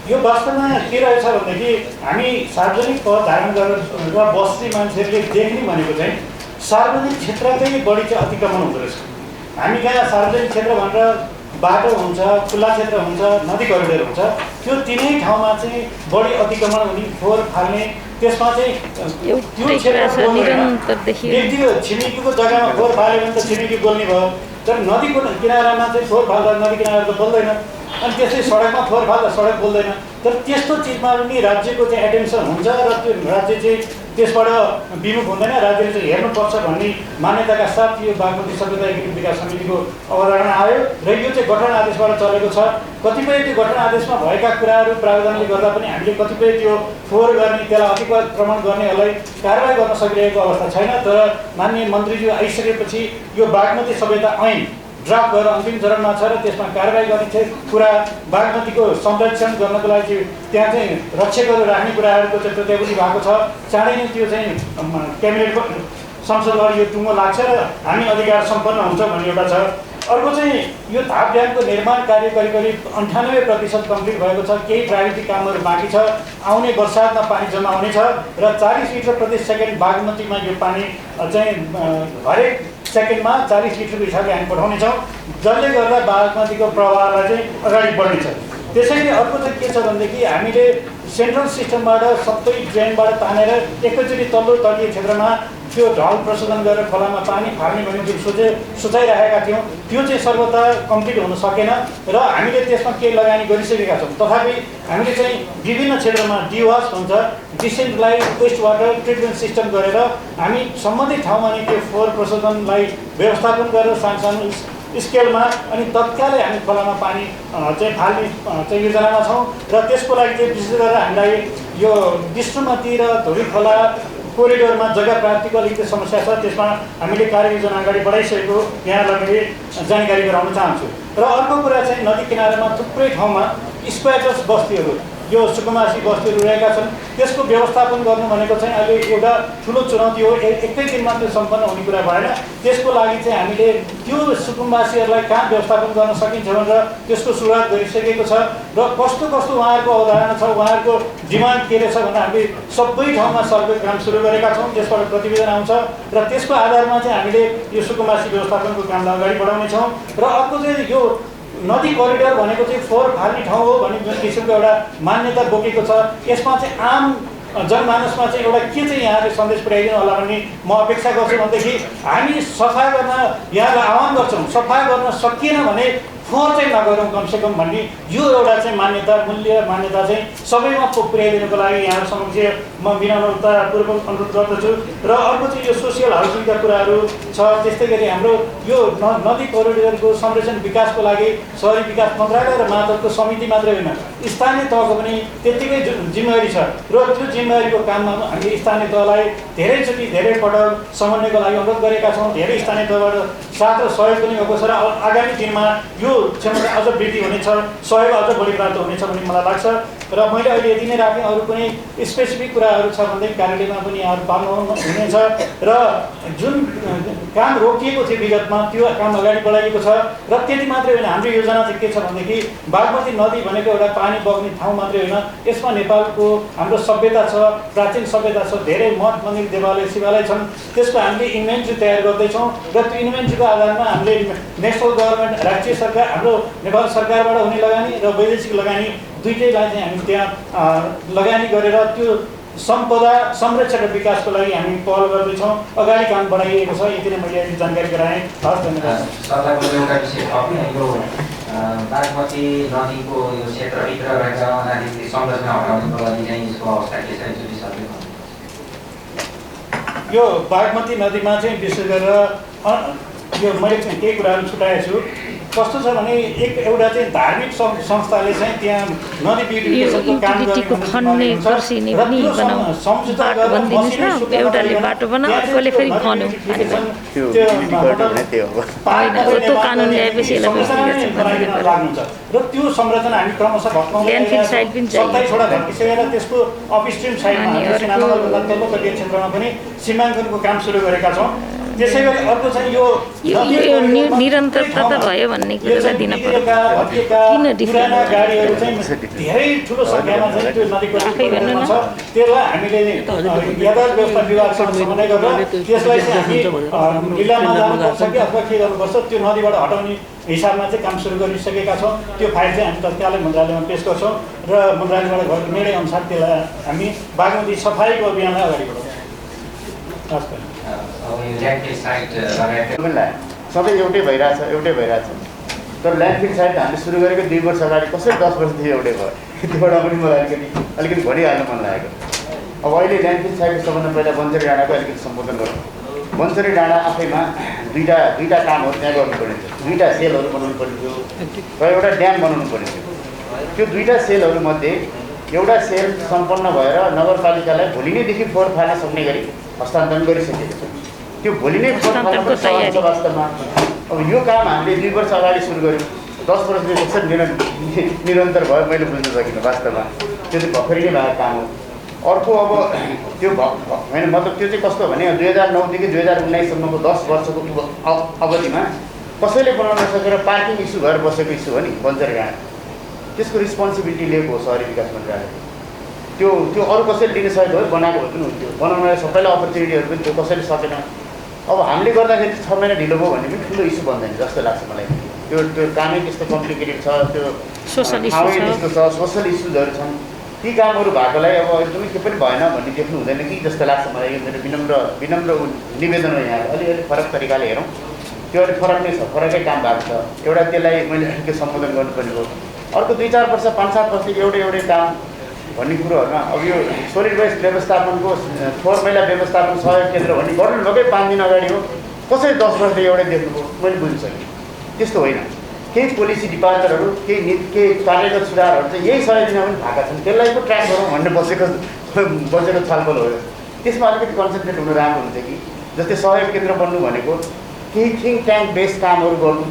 यो वास्तवमा के रहेछ भनेदेखि हामी सार्वजनिक पद धारण गरेर र बस्ने मान्छेहरूले देख्ने भनेको चाहिँ सार्वजनिक क्षेत्रकै बढी चाहिँ अतिक्रमण हुँदो रहेछ। हामी कहाँ सार्वजनिक क्षेत्र भनेर बाटो हुन्छ, खुल्ला क्षेत्र हुन्छ, नदी करिडोर हुन्छ, त्यो तिनै ठाउँमा चाहिँ बढी अतिक्रमण हुने, फोहोर फाल्ने त्यसमा चाहिँ एउटै कुरा छ निरन्तर देखियो त्यो छिमेकीको जग्गामा फोहोर फाल्यो भने त छिमेकी बोल्ने भयो तर नदीको किनारामा चाहिँ फोहोर फाल्दा नदी किनारा त बोल्दैन अनि त्यसै सडकमा फोहोर फाल्दा सडक बोल्दैन तर त्यस्तो चिजमा पनि राज्यको चाहिँ एटेन्सन हुन्छ र त्यो राज्य चाहिँ त्यसबाट विमुख हुँदैन राज्यले चाहिँ हेर्नुपर्छ भन्ने मान्यताका साथ यो बागमती सभ्यता एकीकृत विकास समितिको अवधारणा आयो र यो चाहिँ गठन आदेशबाट चलेको छ कतिपय त्यो गठन आदेशमा भएका कुराहरू प्रावधानले गर्दा पनि हामीले कतिपय त्यो फोहोर गर्ने त्यसलाई अतिक्रमण गर्नेहरूलाई कारबाही गर्न सकिरहेको अवस्था छैन तर माननीय मन्त्रीज्यू आइसकेपछि यो बागमती सभ्यता ऐन ड्राफ्ट गरेर अन्तिम चरणमा छ र त्यसमा कारबाही गर्ने कुरा बागमतीको संरक्षण गर्नको लागि त्यहाँ चाहिँ रक्षकहरू राख्ने कुराहरूको चाहिँ प्रत्याभूति भएको छ चाँडै नै त्यो चाहिँ क्याबिनेटको संसदबाट यो टुङ्गो लाग्छ र हामी अधिकार सम्पन्न हुन्छ भन्ने एउटा छ अर्को चाहिँ यो धाप ड्यामको निर्माण कार्य करिब करिब 98% कम्प्लिट भएको छ केही प्राविधिक कामहरू बाँकी छ आउने बर्सातमा पानी जम्मा हुनेछ र 40 लिटर प्रति सेकेन्ड बागमतीमा यो पानी चाहिँ हरेक सेकेन्डमा 40 लिटरको हिसाबले हामी पठाउनेछौँ जसले गर्दा बागमतीको प्रवाहलाई चाहिँ अगाडि बढ्नेछ त्यसैले अर्को चाहिँ के छ भनेदेखि हामीले सेन्ट्रल सिस्टमबाट सबै ड्रेनबाट तानेर एकैचोटि तल्लो तटीय क्षेत्रमा त्यो ढल प्रशोधन गरेर खोलामा पानी फाल्ने भन्ने जुन सोचाइरहेका थियौँ त्यो चाहिँ सर्वथा कम्प्लिट हुन सकेन र हामीले त्यसमा केही लगानी गरिसकेका छौँ तथापि हामीले चाहिँ विभिन्न क्षेत्रमा डिवास भन्छ decentralise waste water treatment system गरेर हामी सम्बन्धित ठाउँमा नै त्यो फोहोर प्रशोधनलाई व्यवस्थापन गरेर सानो स्केलमा अनि तत्कालै हामी खोलामा पानी चाहिँ फाल्ने चाहिँ योजनामा छौँ र त्यसको लागि चाहिँ विशेष गरेर हामीलाई यो विष्णुमती र धुरी खोला कोरिडोरमा जग्गा प्राप्तिको अलिकति समस्या छ त्यसमा हामीले कार्ययोजना अगाडि बढाइसकेको यहाँलाई मैले जानकारी गराउन चाहन्छु र अर्को कुरा चाहिँ नदी किनारामा थुप्रै ठाउँमा स्क्वाटर्स बस्तीहरू यो सुकुम्बासी बस्तीहरू रहेका छन् त्यसको व्यवस्थापन गर्नु भनेको चाहिँ अहिले एउटा ठुलो चुनौती हो एकै दिनमा त्यो सम्पन्न हुने कुरा भएन त्यसको लागि चाहिँ हामीले त्यो सुकुम्बासीहरूलाई कहाँ व्यवस्थापन गर्न सकिन्छ भनेर त्यसको सुरुवात गरिसकेको छ र कस्तो कस्तो उहाँहरूको अवधारणा छ उहाँहरूको डिमान्ड के रहेछ भनेर हामीले सबै ठाउँमा सर्वे काम सुरु गरेका छौँ त्यसबाट प्रतिवेदन आउँछ र त्यसको आधारमा चाहिँ हामीले यो सुकुम्बासी व्यवस्थापनको कामलाई अगाडि बढाउनेछौँ र अर्को चाहिँ यो नदी करिडोर भनेको चाहिँ फोहोर फाल्ने ठाउँ हो भन्ने जुन किसिमको एउटा मान्यता बोकेको छ यसमा चाहिँ आम जनमानसमा चाहिँ एउटा के चाहिँ यहाँले सन्देश पुर्याइदिनु होला भन्ने म अपेक्षा गर्छु भनेदेखि हामी सफा गर्न यहाँलाई आह्वान गर्छौँ सफा गर्न सकिएन भने फोहोर चाहिँ नगरौँ कमसेकम भन्ने यो एउटा चाहिँ मान्यता मूल्य मान्यता चाहिँ सबैमा पुर्याइदिनुको लागि यहाँ समक्ष म विनम्रतापूर्वक अनुरोध गर्दछु र अर्को चाहिँ यो सोसियल हाउसिङका कुराहरू छ त्यस्तै गरी हाम्रो यो नदी कोरिडोरको संरक्षण विकासको लागि शहरी विकास मन्त्रालय र मातहतको समिति मात्रै होइन स्थानीय तहको पनि त्यत्तिकै जिम्मेवारी छ र त्यो जिम्मेवारीको काममा हामीले स्थानीय तहलाई धेरैचोटि धेरै पटक समन्वयको लागि अनुरोध गरेका छौँ धेरै स्थानीय तहबाट साथ र सहयोग पनि भएको छ र आगामी दिनमा यो क्षमता अझ वृद्धि हुनेछ सहयोग अझ बढी प्राप्त हुनेछ भन्ने मलाई लाग्छ र मैले अहिले यति नै राखेँ अरू कुनै स्पेसिफिक कुराहरू छ भने कार्यालयमा पनि यहाँहरू पाल्नु हुनेछ र जुन काम रोकिएको थियो विगतमा त्यो काम अगाडि बढाइएको छ र त्यति मात्रै होइन हाम्रो योजना चाहिँ के छ भनेदेखि बागमती नदी भनेको एउटा पानी बग्ने ठाउँ मात्रै होइन यसमा नेपालको हाम्रो सभ्यता छ प्राचीन सभ्यता छ धेरै मठ मन्दिर देवालय शिवालय छन् त्यसको हामीले इन्भेन्ट्री तयार गर्दैछौँ र त्यो इन्भेन्ट्रीको आधारमा हामीले नेसनल गभर्मेन्ट राष्ट्रिय सरकार हाम्रो नेपाल सरकारबाट हुने लगानी र वैदेशिक लगानी दुईटैलाई चाहिँ हामी त्यहाँ लगानी गरेर त्यो सम्पदा संरक्षण र विकासको लागि हामी पहल गर्दैछौँ अगाडि काम बढाइएको छ यति नै मैले जानकारी गराएँ हस् धन्यवाद सरकारको एउटा विषय यो बागमती नदीको यो क्षेत्रभित्र रहेका अनाधिकृत संरचना हटाउनुको लागि चाहिँ यसको अवस्था के छ यो बागमती नदीमा चाहिँ विशेष गरेर यो मैले केही कुराहरू छुट्याएको छु कस्तो छ भने एउटा चाहिँ धार्मिक संस्थाले चाहिँ त्यहाँ नदी ब्युटिफिकेसनको काम गर्ने एउटाले बाटो बनाऊ अर्कोले फेरि खन्यो त्यो कानुन ल्याएपछि र त्यो संरचना हामी क्रमशः भत्काउँदै छोडा भत्किसकेर त्यसको अपस्ट्रिम साइडमा तल्लो तटीय क्षेत्रमा पनि सीमाङ्कनको काम सुरु गरेका छौँ त्यसै गरी अर्को चाहिँ यो निरन्तरता त भयो भन्ने कुरालाई दिन पर्यो। किन पुराना गाडीहरू चाहिँ धेरै ठुलो सङ्ख्यामा चाहिँ त्यो नदीको छेउमा छ। त्यसलाई हामीले यातायात व्यवस्था विभागसँग समन्वय गरेर त्यसलाई चाहिँ हामी जिल्लामा जानुपर्छ कि अथवा के गर्नुपर्छ त्यो नदीबाट हटाउने हिसाबमा चाहिँ काम सुरु गरिसकेका छौँ। त्यो फाइल चाहिँ हामी तत्कालै मन्त्रालयमा पेश गर्छौँ र मन्त्रालयबाट भएको निर्णय अनुसार त्यसलाई हामी बागमती सफाइको अभियानलाई अगाडि बढाउँछौँ। सबै एउटै भइरहेछ तर ल्यान्डफिल साइड हामीले सुरु गरेको 2 वर्ष अगाडि कसरी 10 वर्षदेखि एउटै भयो त्योबाट पनि मलाई अलिकति भनिहाल्नु मन लागेको। अब अहिले ल्यान्डफिल साइडको सबभन्दा पहिला बन्चरी डाँडाको अलिकति सम्बोधन गरौँ। बन्चरी डाँडा आफैमा दुईवटा कामहरू त्यहाँ गर्नु पर्ने थियो। 2टा सेलहरू बनाउनु पर्ने थियो र एउटा ड्याम बनाउनु पर्ने थियो। त्यो 2टा सेलहरूमध्ये एउटा सेल सम्पन्न भएर नगरपालिकालाई भोलि नैदेखि फोहोर फाल्न सक्ने गरी हस्तान्तरण गरिसकेको छ। त्यो भोलि नै वास्तवमा अब यो काम हामीले 2 वर्ष अगाडि सुरु गऱ्यौँ। 10 वर्षदेखि कसरी निरन्तर भयो मैले बुझ्न सकिनँ। वास्तवमा त्यो चाहिँ भर्खरै नै भएको काम हो। अर्को अब त्यो होइन मतलब त्यो चाहिँ कस्तो भने 2009 देखि 2019सम्मको 10 वर्षको अवधिमा कसैले बनाउन सकेर पार्किङ इस्यु भएर बसेको इस्यु हो नि बन्चरी डाँडा। त्यसको रिस्पोन्सिबिलिटी लिएको हो शहरी विकास मन्त्रालयले। त्यो अरू कसैले लिन सकेको हो बनाएको भए पनि हुन्थ्यो। बनाउनलाई सबैलाई अपर्च्युनिटीहरू पनि त्यो कसैले सकेन। अब हामीले गर्दाखेरि 6 महिना ढिलो भयो भन्ने पनि ठुलो इस्यु बन्दैन जस्तो लाग्छ मलाई। त्यो कामै त्यस्तो कम्प्लिकेटेड छ, त्यो सोसल इस्युजहरू छन्। ती कामहरू भएकोलाई अब एकदमै के पनि भएन भन्ने देख्नु हुँदैन कि जस्तो लाग्छ मलाई। यो मेरो विनम्र निवेदन हो। यहाँ अलिअलि फरक तरिकाले हेरौँ। त्यो अलिक फरक नै छ, फरकै काम भएको छ। एउटा त्यसलाई मैले अलिकति सम्बोधन गर्नुपर्ने हो। अर्को 2-4 वर्ष 5-7 वर्षदेखि एउटै काम भन्ने कुरोहरूमा अब यो सोलिड वेस्ट व्यवस्थापनको फोहोर मैला व्यवस्थापन सहयोग केन्द्र भन्ने गर्नु भएकै 5 दिन अगाडि हो। कसरी 10 वर्षदेखि एउटै देख्नुभयो मैले बुझ्न सकेँ। त्यस्तो होइन। केही पोलिसी डिपार्चरहरू केही कार्यगत सुधारहरू चाहिँ यही 100 दिनमा पनि भएका छन्। त्यसलाई पो ट्र्याक गरौँ भन्ने बसेको छलफल हो। त्यसमा अलिकति कन्सन्ट्रेट हुनु राम्रो हुन्छ कि जस्तै सहयोग केन्द्र बन्नु भनेको केही थिङ्क ट्याङ्क बेस्ड कामहरू गर्नु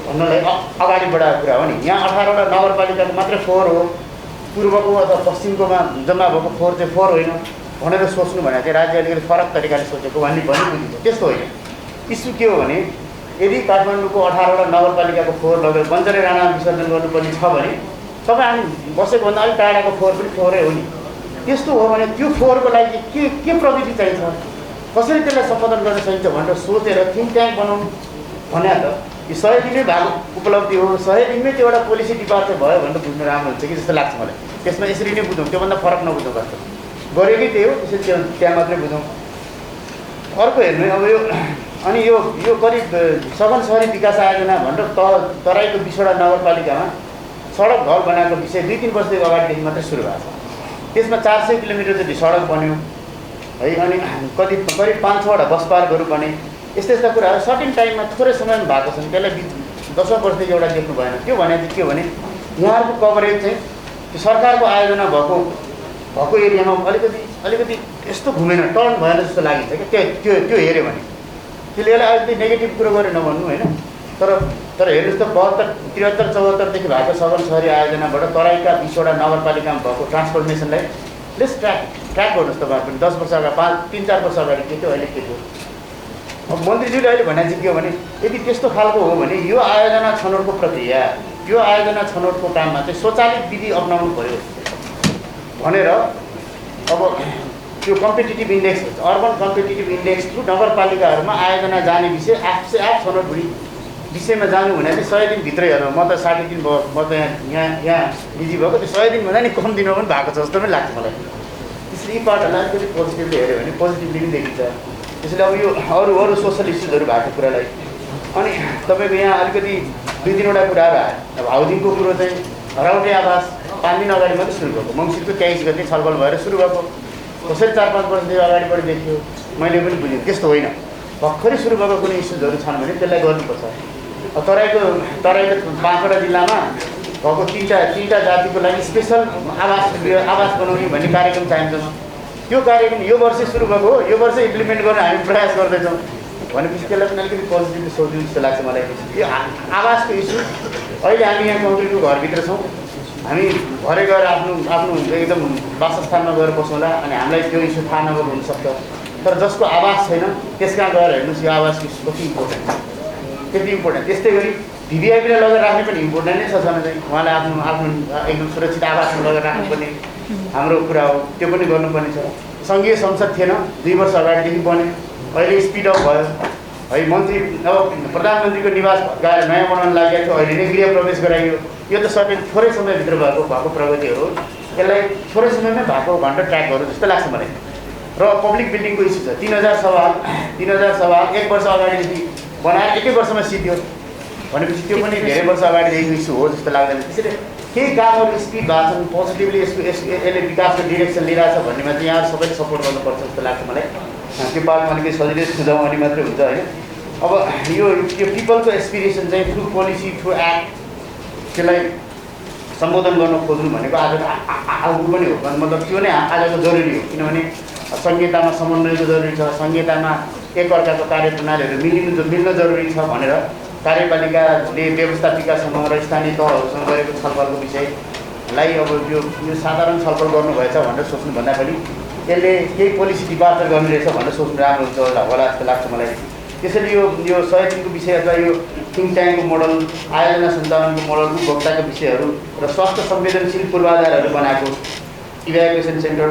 भन्नलाई अगाडि बढाएको कुरा हो नि। यहाँ 18वटा नगरपालिकाको मात्रै फोहोर हो। पूर्वको अथवा पश्चिमकोमा जम्मा भएको फोहोर चाहिँ फोहोर होइन भनेर सोच्नु भने चाहिँ राज्य अलिकति फरक तरिकाले सोचेको भन्ने बुझिन्छ। त्यस्तो होइन। इस्यु के हो भने यदि काठमाडौँको 18वटा नगरपालिकाको फोहोर लगेर बन्चरी डाँडामा विसर्जन गर्नुपर्ने छ भने तपाईँ हामी बसेको भन्दा अलिक टाढाको फोहोर पनि फोहोरै हो नि। त्यस्तो हो भने त्यो फोहोरको लागि के प्रविधि चाहिन्छ, कसरी त्यसलाई सम्पादन गर्न सकिन्छ भनेर सोचेर थिङ्क ट्याङ्क बनाउनु भने त यो 100 दिनमै भएको उपलब्धि हो। 100 दिनमै त्यो एउटा पोलिसी डिपार्चर भयो भनेर बुझ्नु राम्रो हुन्छ कि जस्तो लाग्छ मलाई। त्यसमा यसरी नै बुझौँ, त्योभन्दा फरक नबुझौँ। वास्तव गरेकै त्यही हो, त्यसरी त्यहाँ मात्रै बुझौँ। अर्को हेर्नु अब यो अनि यो करिब सघन सहरी विकास आयोजना भनेर तराईको 20वटा नगरपालिकामा सडक घर बनाएको विषय 2-3 वर्षदेखि अगाडिदेखि मात्रै सुरु भएको छ। त्यसमा 400 किलोमिटर जति सडक बन्यो है। अनि करिब 5-6वटा बस पार्कहरू बने। यस्ता कुराहरू सर्टेन टाइममा थोरै समयमा भएको छन्। त्यसलाई 10औं वर्षदेखि एउटा देख्नु भएन। त्यो भने चाहिँ के हो भने यहाँहरूको कभरेज चाहिँ त्यो सरकारको आयोजना भएको एरियामा अलिकति यस्तो घुमेन, टर्न भएन जस्तो लागिन्छ कि त्यो हेऱ्यो भने। त्यसले अलिकति नेगेटिभ कुरो गरेर नभन्नु होइन। तर हेर्नुहोस् त 72, 73, 74देखि भएको सघन सहरी आयोजनाबाट तराईका 20वटा नगरपालिकामा भएको ट्रान्सफर्मेसनलाई लेस ट्र्याक गर्नुहोस् तपाईँ पनि। 10 वर्ष अगाडि 3-4 वर्ष अगाडि के थियो, अहिले के थियो। अब मन्त्रीज्यूले अहिले भने चाहिँ के हो भने यदि त्यस्तो खालको हो भने यो आयोजना छनौटको प्रक्रिया, यो आयोजना छनौटको काममा चाहिँ स्वचालित विधि अपनाउनु पर्यो भनेर अब त्यो competitive index urban competitive index through नगरपालिकाहरूमा आयोजना जाने विषय आफ छनौट विषयमा जानु भने चाहिँ 100 दिनभित्रै हेरौँ। म त 60 दिन भयो, म त यहाँ बिजी भएको। त्यो 100 दिनभन्दा नि कम दिनमा पनि भएको छ जस्तो पनि लाग्छ मलाई। त्यसले यी पार्टहरूलाई अलिकति पोजिटिभली हेऱ्यो भने पोजिटिभली पनि देखिन्छ। त्यसले अब यो अरू सोसल इस्युजहरू भएको कुरालाई अनि तपाईँको यहाँ अलिकति 2-3वटा कुराहरू आयो। अब हाउसिङको कुरो चाहिँ हराउटे आवास 5 दिन अगाडि मात्रै सुरु भएको। मङ्सिरको 23 गते छलफल भएर सुरु भएको। कसरी 4-5 वर्षदेखि अगाडिबाट देखियो मैले पनि बुझेँ। त्यस्तो होइन। भर्खरै सुरु भएको कुनै इस्युजहरू छन् भने त्यसलाई गर्नुपर्छ। तराईको 5वटा जिल्लामा भएको 3टा जातिको लागि स्पेसल आवास बनाउने भन्ने कार्यक्रम चाहिन्छ। त्यो कार्यक्रम यो वर्षै सुरु भएको हो। यो वर्ष इम्प्लिमेन्ट गर्न हामी प्रयास गर्दैछौँ भनेपछि त्यसलाई पनि अलिकति पोजिटिभली सोच्नु जस्तो लाग्छ मलाई। यो आवासको इस्यु अहिले हामी यहाँ कङ्क्रिटको घरभित्र छौँ। हामी भरे गएर आफ्नो एकदम वासस्थानमा गएर बसौँला अनि हामीलाई त्यो इस्यु थाहा नभएको हुनसक्छ। तर जसको आवास छैन त्यस कहाँ गएर हेर्नुहोस् यो आवास कति इम्पोर्टेन्ट छ, त्यति इम्पोर्टेन्ट। त्यस्तै गरी भिभिआइपीलाई लगेर राख्ने पनि इम्पोर्टेन्ट नै छ चाहिँ उहाँलाई आफ्नो एकदम सुरक्षित आवासमा लगेर राख्नुपर्ने हाम्रो कुरा हो, त्यो पनि गर्नुपर्ने छ। सङ्घीय संसद थिएन, 2 वर्ष अगाडिदेखि बन्यो, अहिले स्पिड अप भयो है। मन्त्री अब प्रधानमन्त्रीको निवास गएर नयाँ बनाउन लागेको थियो, अहिले नै गृह प्रवेश गराइयो। यो त सबै थोरै समयभित्र भएको प्रगतिहरू हो, यसलाई थोरै समयमै भएको भनेर ट्र्याक गरौँ जस्तो लाग्छ मलाई। र पब्लिक बिल्डिङको इस्यु छ, 3000 सवाल 1 वर्ष अगाडिदेखि बनाएर 1 वर्षमा सिद्धियो भनेपछि त्यो पनि धेरै वर्ष अगाडिदेखिको इस्यु हो जस्तो लाग्दैन। त्यसैले केही कामहरू स्पिड भएको छन्, पोजिटिभली यसले विकासको डिरेक्सन लिइरहेछ भन्नेमा चाहिँ यहाँ सबैले सपोर्ट गर्नुपर्छ जस्तो लाग्छ मलाई। त्यो बारेमा अलिकति सजिलै सुझाउ अनि मात्रै हुन्छ होइन। अब यो पिपलको एस्पिरेसन चाहिँ थ्रु पोलिसी थ्रु एक्ट त्यसलाई सम्बोधन गर्न खोज्नु भनेको आजको पनि हो, मतलब त्यो नै आजको जरुरी हो। किनभने संहितामा समन्वयको जरुरी छ, संहितामा एकअर्काको कार्यप्रणालीहरू मिल्न जरुरी छ भनेर कार्यपालिकाले व्यवस्थापिका समूह र स्थानीय तहहरूसँग गरेको छलफलको विषयलाई अब यो साधारण छलफल गर्नुभएछ भनेर सोच्नुभन्दा पनि यसले केही पोलिसी डिपार्चर गर्ने रहेछ भनेर सोच्नु राम्रो हुन्छ होला जस्तो लाग्छ मलाई। त्यसैले यो 100 दिनको विषय अथवा यो थिङ्क ट्याङ्कको मोडल, आयोजना सञ्चालनको मोडल, उपभोक्ताको विषयहरू र स्वास्थ्य संवेदनशील पूर्वाधारहरू बनाएको इभ्याकुएसन सेन्टर,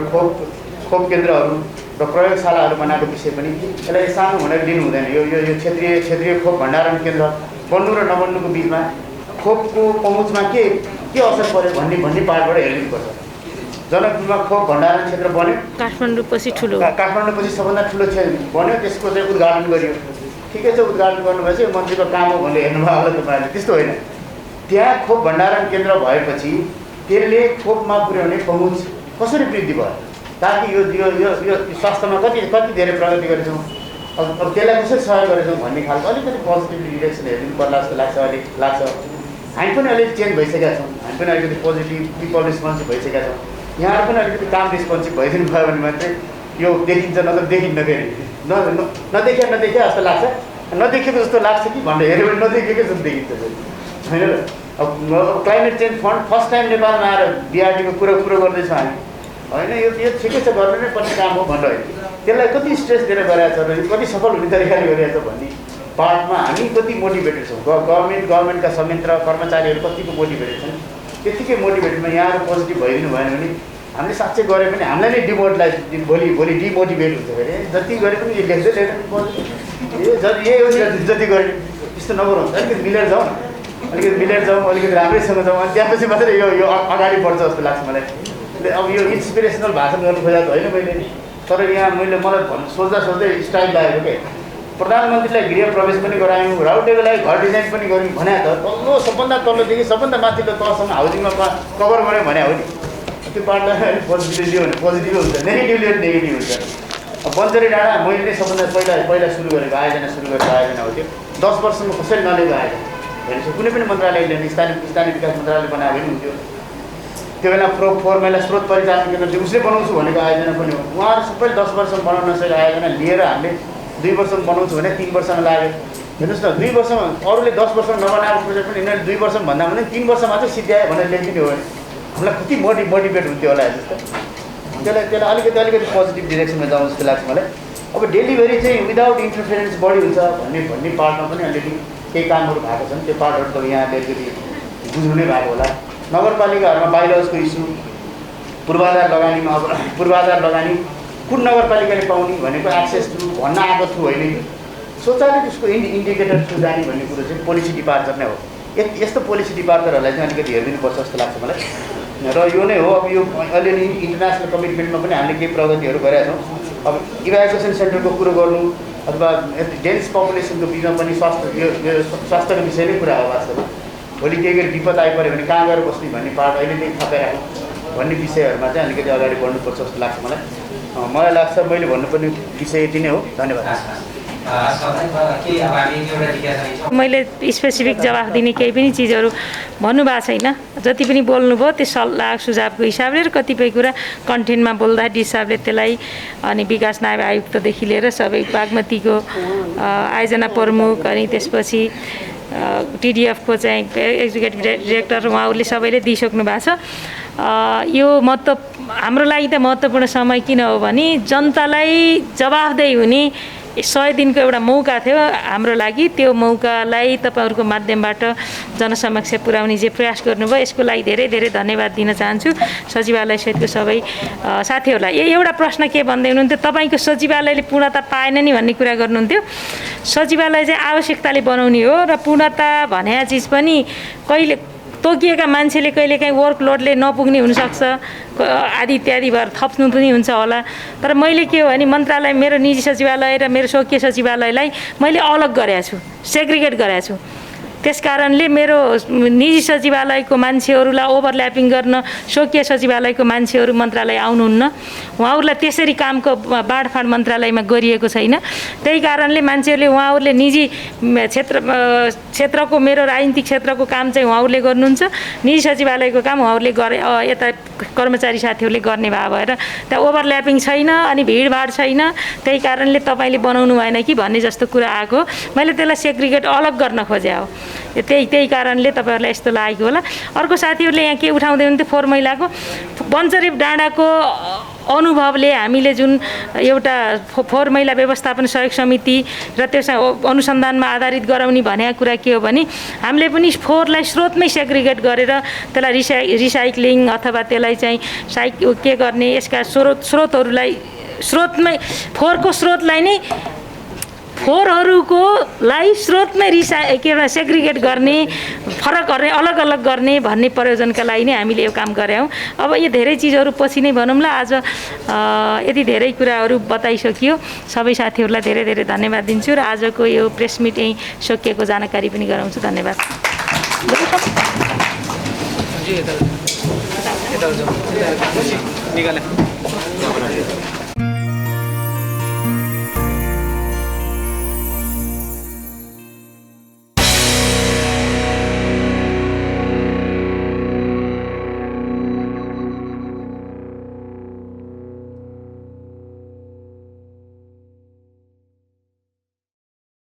खोप केन्द्रहरू र प्रयोगशालाहरू बनाएको विषय पनि यसलाई सानो भनेर लिनु हुँदैन। यो क्षेत्रीय खोप भण्डारण केन्द्र बन्नु र नबन्नुको बिचमा खोपको पहुँचमा के असर पर्यो भन्ने पार्टबाट हेरिनुपर्छ। जनकपुरमा खोप भण्डारण क्षेत्र बन्यो, काठमाडौँपछि सबभन्दा ठुलो क्षेत्र बन्यो, त्यसको चाहिँ उद्घाटन गरियो। ठिकै छ, उद्घाटन गर्नुभएछ, यो मन्त्रीको काम हो भनेर हेर्नुभयो होला तपाईँहरूले। त्यस्तो होइन, त्यहाँ खोप भण्डारण केन्द्र भएपछि त्यसले खोपमा पुर्याउने पहुँच कसरी वृद्धि भयो, ताकि यो स्वास्थ्यमा कति धेरै प्रगति गरेछौँ, अब त्यसलाई कसरी सहयोग गरेछौँ भन्ने खालको अलिकति पोजिटिभ डिरेक्सन हेरिदिनु पर्ला जस्तो लाग्छ। हामी पनि अलिकति चेन्ज भइसकेका छौँ, हामी पनि अलिकति पोजिटिभ पिपल रेस्पोन्सिभ भइसकेका छौँ। यहाँहरू पनि अलिकति काम रेस्पोन्सिभ भइदिनु भयो भने मात्रै यो देखिन्छ, नत्र देखिन्न। फेरि नदेखिया जस्तो लाग्छ, नदेखेको जस्तो लाग्छ कि भनेर हेऱ्यो भने नदेखेकै जस्तो देखिन्छ होइन। अब climate change fund first time नेपालमा आएर बिआरडीको कुरो गर्दैछौँ हामी होइन। यो ठिकै छ, गर्नु नै पर्ने काम हो भनेर होइन। त्यसलाई कति स्ट्रेस दिएर गरेको छ र कति सफल हुने तरिकाले गरिरहेको छ भन्ने पार्टमा हामी कति मोटिभेटेड छौँ। गभर्मेन्टका संयन्त्र कर्मचारीहरू कतिको मोटिभेटेड छन्, त्यत्तिकै मोटिभेटेडमा यहाँहरू पोजिटिभ भइदिनु भएन भने हामीले साँच्चै गरे पनि हामीलाई नै डिमोटिलाइज भोलि डिमोटिभेट हुन्छ। फेरि जति गरे पनि यो लेख्दै जति गरे त्यस्तो नगरौँ, अलिकति मिलेर जाउँ, अलिकति राम्रैसँग जाउँ, अनि त्यसपछि मात्रै यो अगाडि बढ्छ जस्तो लाग्छ मलाई। अब यो इन्सपिरेसनल भाषण गर्नु खोजेको होइन मैले, तर यहाँ मलाई सोच्दै स्टाइल लागेको के प्रधानमन्त्रीलाई गृह प्रवेश पनि गरायौँ, राउटेको लागि घर डिजाइन पनि गऱ्यौँ भने त सबभन्दा तल्लोदेखि सबभन्दा माथिल्लो तहसम्म हाउसिङमा कभर गऱ्यौँ भने हो नि। त्यो पार्टलाई पोजिटिभ लियो भने पोजिटिभ हुन्छ, नेगेटिभ लियो भने नेगेटिभ हुन्छ। अब बन्जरी डाँडा मैले नै सबभन्दा पहिला सुरु गरेको आयोजना हो त्यो। 10 वर्षमा कसरी नलिएको आयोजना हेर्नुहोस्, कुनै पनि मन्त्रालयले स्थानीय विकास मन्त्रालय बनायो भने हुन्थ्यो। त्यो बेला फोर्मेला स्रोत परिचालन केन्द्र उसले बनाउँछु भनेको आयोजना पनि हो। उहाँहरू सबैले 10 वर्षमा बनाउन नसकेको आयोजना लिएर हामीले 2 वर्षमा बनाउँछु भने 3 वर्षमा लाग्यो। हेर्नुहोस् न, 2 वर्षमा अरूले 10 वर्षमा नबनाएको प्रोजेक्ट पनि यिनीहरूले 2 वर्षमा भन्दा पनि 3 वर्षमा चाहिँ सिद्ध्यायो भनेर लेखिदिने हो भने हामीलाई कति मोटिभेट हुन्थ्यो होला जस्तो। त्यसलाई अलिकति पोजिटिभ डिरेक्सनमा जाउँ जस्तो लाग्छ मलाई। अब डेलिभरी चाहिँ विदाउट इन्टरफेरेन्स बढी हुन्छ भन्ने पार्टमा पनि अलिकति केही कामहरू भएको छन्। त्यो पार्टहरू त यहाँले अलिकति बुझ्नु नै भएको होला। नगरपालिकाहरूमा बाइलजको इस्यु, पूर्वाधार लगानी कुन नगरपालिकाले पाउने भनेको एक्सेस थ्रु भन्न आएको थ्रु होइन कि स्वचालित उसको इन्डिकेटर थ्रु जाने भन्ने कुरो चाहिँ पोलिसी डिपार्चर नै हो। यस्तो पोलिसी डिपार्चरहरूलाई चाहिँ अलिकति हेरिदिनुपर्छ जस्तो लाग्छ मलाई। र यो नै हो, अब यो अलिअलि इन्टरनेसनल कमिटमेन्टमा पनि हामीले केही प्रगतिहरू गरेका छौँ। अब इभ्याकुएसन सेन्टरको कुरो गर्नु अथवा डेन्स पपुलेसनको बिचमा पनि स्वास्थ्यको विषय नै कुरा हो वास्तवमा। भोलि केही गरी विपद आइपऱ्यो भने कहाँ गएर बस्ने भन्ने पार्ट अहिलेदेखि थपेर भन्ने विषयहरूमा चाहिँ अलिकति अगाडि बढ्नुपर्छ जस्तो लाग्छ मलाई लाग्छ। मैले भन्नुपर्ने विषय यति नै हो। धन्यवाद। मैले स्पेसिफिक जवाफ दिने केही पनि चिजहरू भन्नुभएको छैन। जति पनि बोल्नुभयो त्यो सल्लाह सुझावको हिसाबले र कतिपय कुरा कन्टेन्टमा बोल्दा हिसाबले त्यसलाई अनि विकास नायब आयुक्तदेखि लिएर सबै बागमतीको आयोजना प्रमुख अनि त्यसपछि टिडिएफको चाहिँ एक्जिक्युटिभ डिरेक्टर उहाँहरूले सबैले दिइसक्नु भएको छ। यो हाम्रो लागि त महत्त्वपूर्ण समय किन हो भने जनतालाई जवाफदेही हुने 100 दिनको एउटा मौका थियो हाम्रो लागि। त्यो मौकालाई तपाईँहरूको माध्यमबाट जनसमक्ष पुर्याउने जे प्रयास गर्नुभयो यसको लागि धेरै धेरै धन्यवाद दिन चाहन्छु सचिवालय सहितको सबै साथीहरूलाई। एउटा प्रश्न के भन्दै हुनुहुन्थ्यो, तपाईँको सचिवालयले पूर्णता पाएन नि भन्ने कुरा गर्नुहुन्थ्यो। सचिवालय चाहिँ आवश्यकताले बनाउने हो र पूर्णता भने चिज पनि कहिले तोकिएका मान्छेले कहिलेकाहीँ वर्कलोडले नपुग्ने हुनसक्छ, आदि इत्यादि भएर थप्नु पनि हुन्छ होला। तर मैले के हो भने मन्त्रालय, मेरो निजी सचिवालय र मेरो स्वकीय सचिवालयलाई मैले अलग गरेको छु, सेग्रिगेट गरेको छु। त्यसकारणले मेरो निजी सचिवालयको मान्छेहरूलाई ओभरल्यापिङ गर्न स्वकीय सचिवालयको मान्छेहरू मन्त्रालय आउनुहुन्न। उहाँहरूलाई त्यसरी कामको बाँडफाँड मन्त्रालयमा गरिएको छैन। त्यही कारणले मान्छेहरूले उहाँहरूले निजी क्षेत्रको मेरो राजनीतिक क्षेत्रको काम चाहिँ उहाँहरूले गर्नुहुन्छ, निजी सचिवालयको काम उहाँहरूले गरे यता कर्मचारी साथीहरूले गर्ने भएर त्यहाँ ओभरल्यापिङ छैन अनि भिडभाड छैन। त्यही कारणले तपाईँले बनाउनु भएन कि भन्ने जस्तो कुरा आएको। मैले त्यसलाई सेग्रिगेट अलग गर्न खोजे हो। त्यही कारणले तपाईँहरूलाई यस्तो लागेको होला। अर्को साथीहरूले यहाँ के उठाउँदै हुन्थ्यो, फोहोर मैलाको बन्चरेप डाँडाको अनुभवले हामीले जुन एउटा फोहोर मैला व्यवस्थापन सहयोग समिति र त्यसमा अनुसन्धानमा आधारित गराउने भनेको कुरा के हो भने हामीले पनि फोहोरलाई स्रोतमै सेग्रिगेट गरेर त्यसलाई रिसाइक्लिङ अथवा त्यसलाई चाहिँ के गर्ने, यसका स्रोतहरूलाई स्रोतमै फोहोरको स्रोतलाई नै फोहोरहरूलाई स्रोतमै सेग्रिगेट गर्ने, फरक गर्ने, अलग अलग गर्ने भन्ने प्रयोजनका लागि नै हामीले यो काम गरेका हौँ। अब यो धेरै चिजहरू पछि नै भनौँला। आज यति धेरै कुराहरू बताइसकियो। सबै साथीहरूलाई धेरै धेरै धन्यवाद दिन्छु र आजको यो प्रेस मिट यहीँ सकिएको जानकारी पनि गराउँछु। धन्यवाद।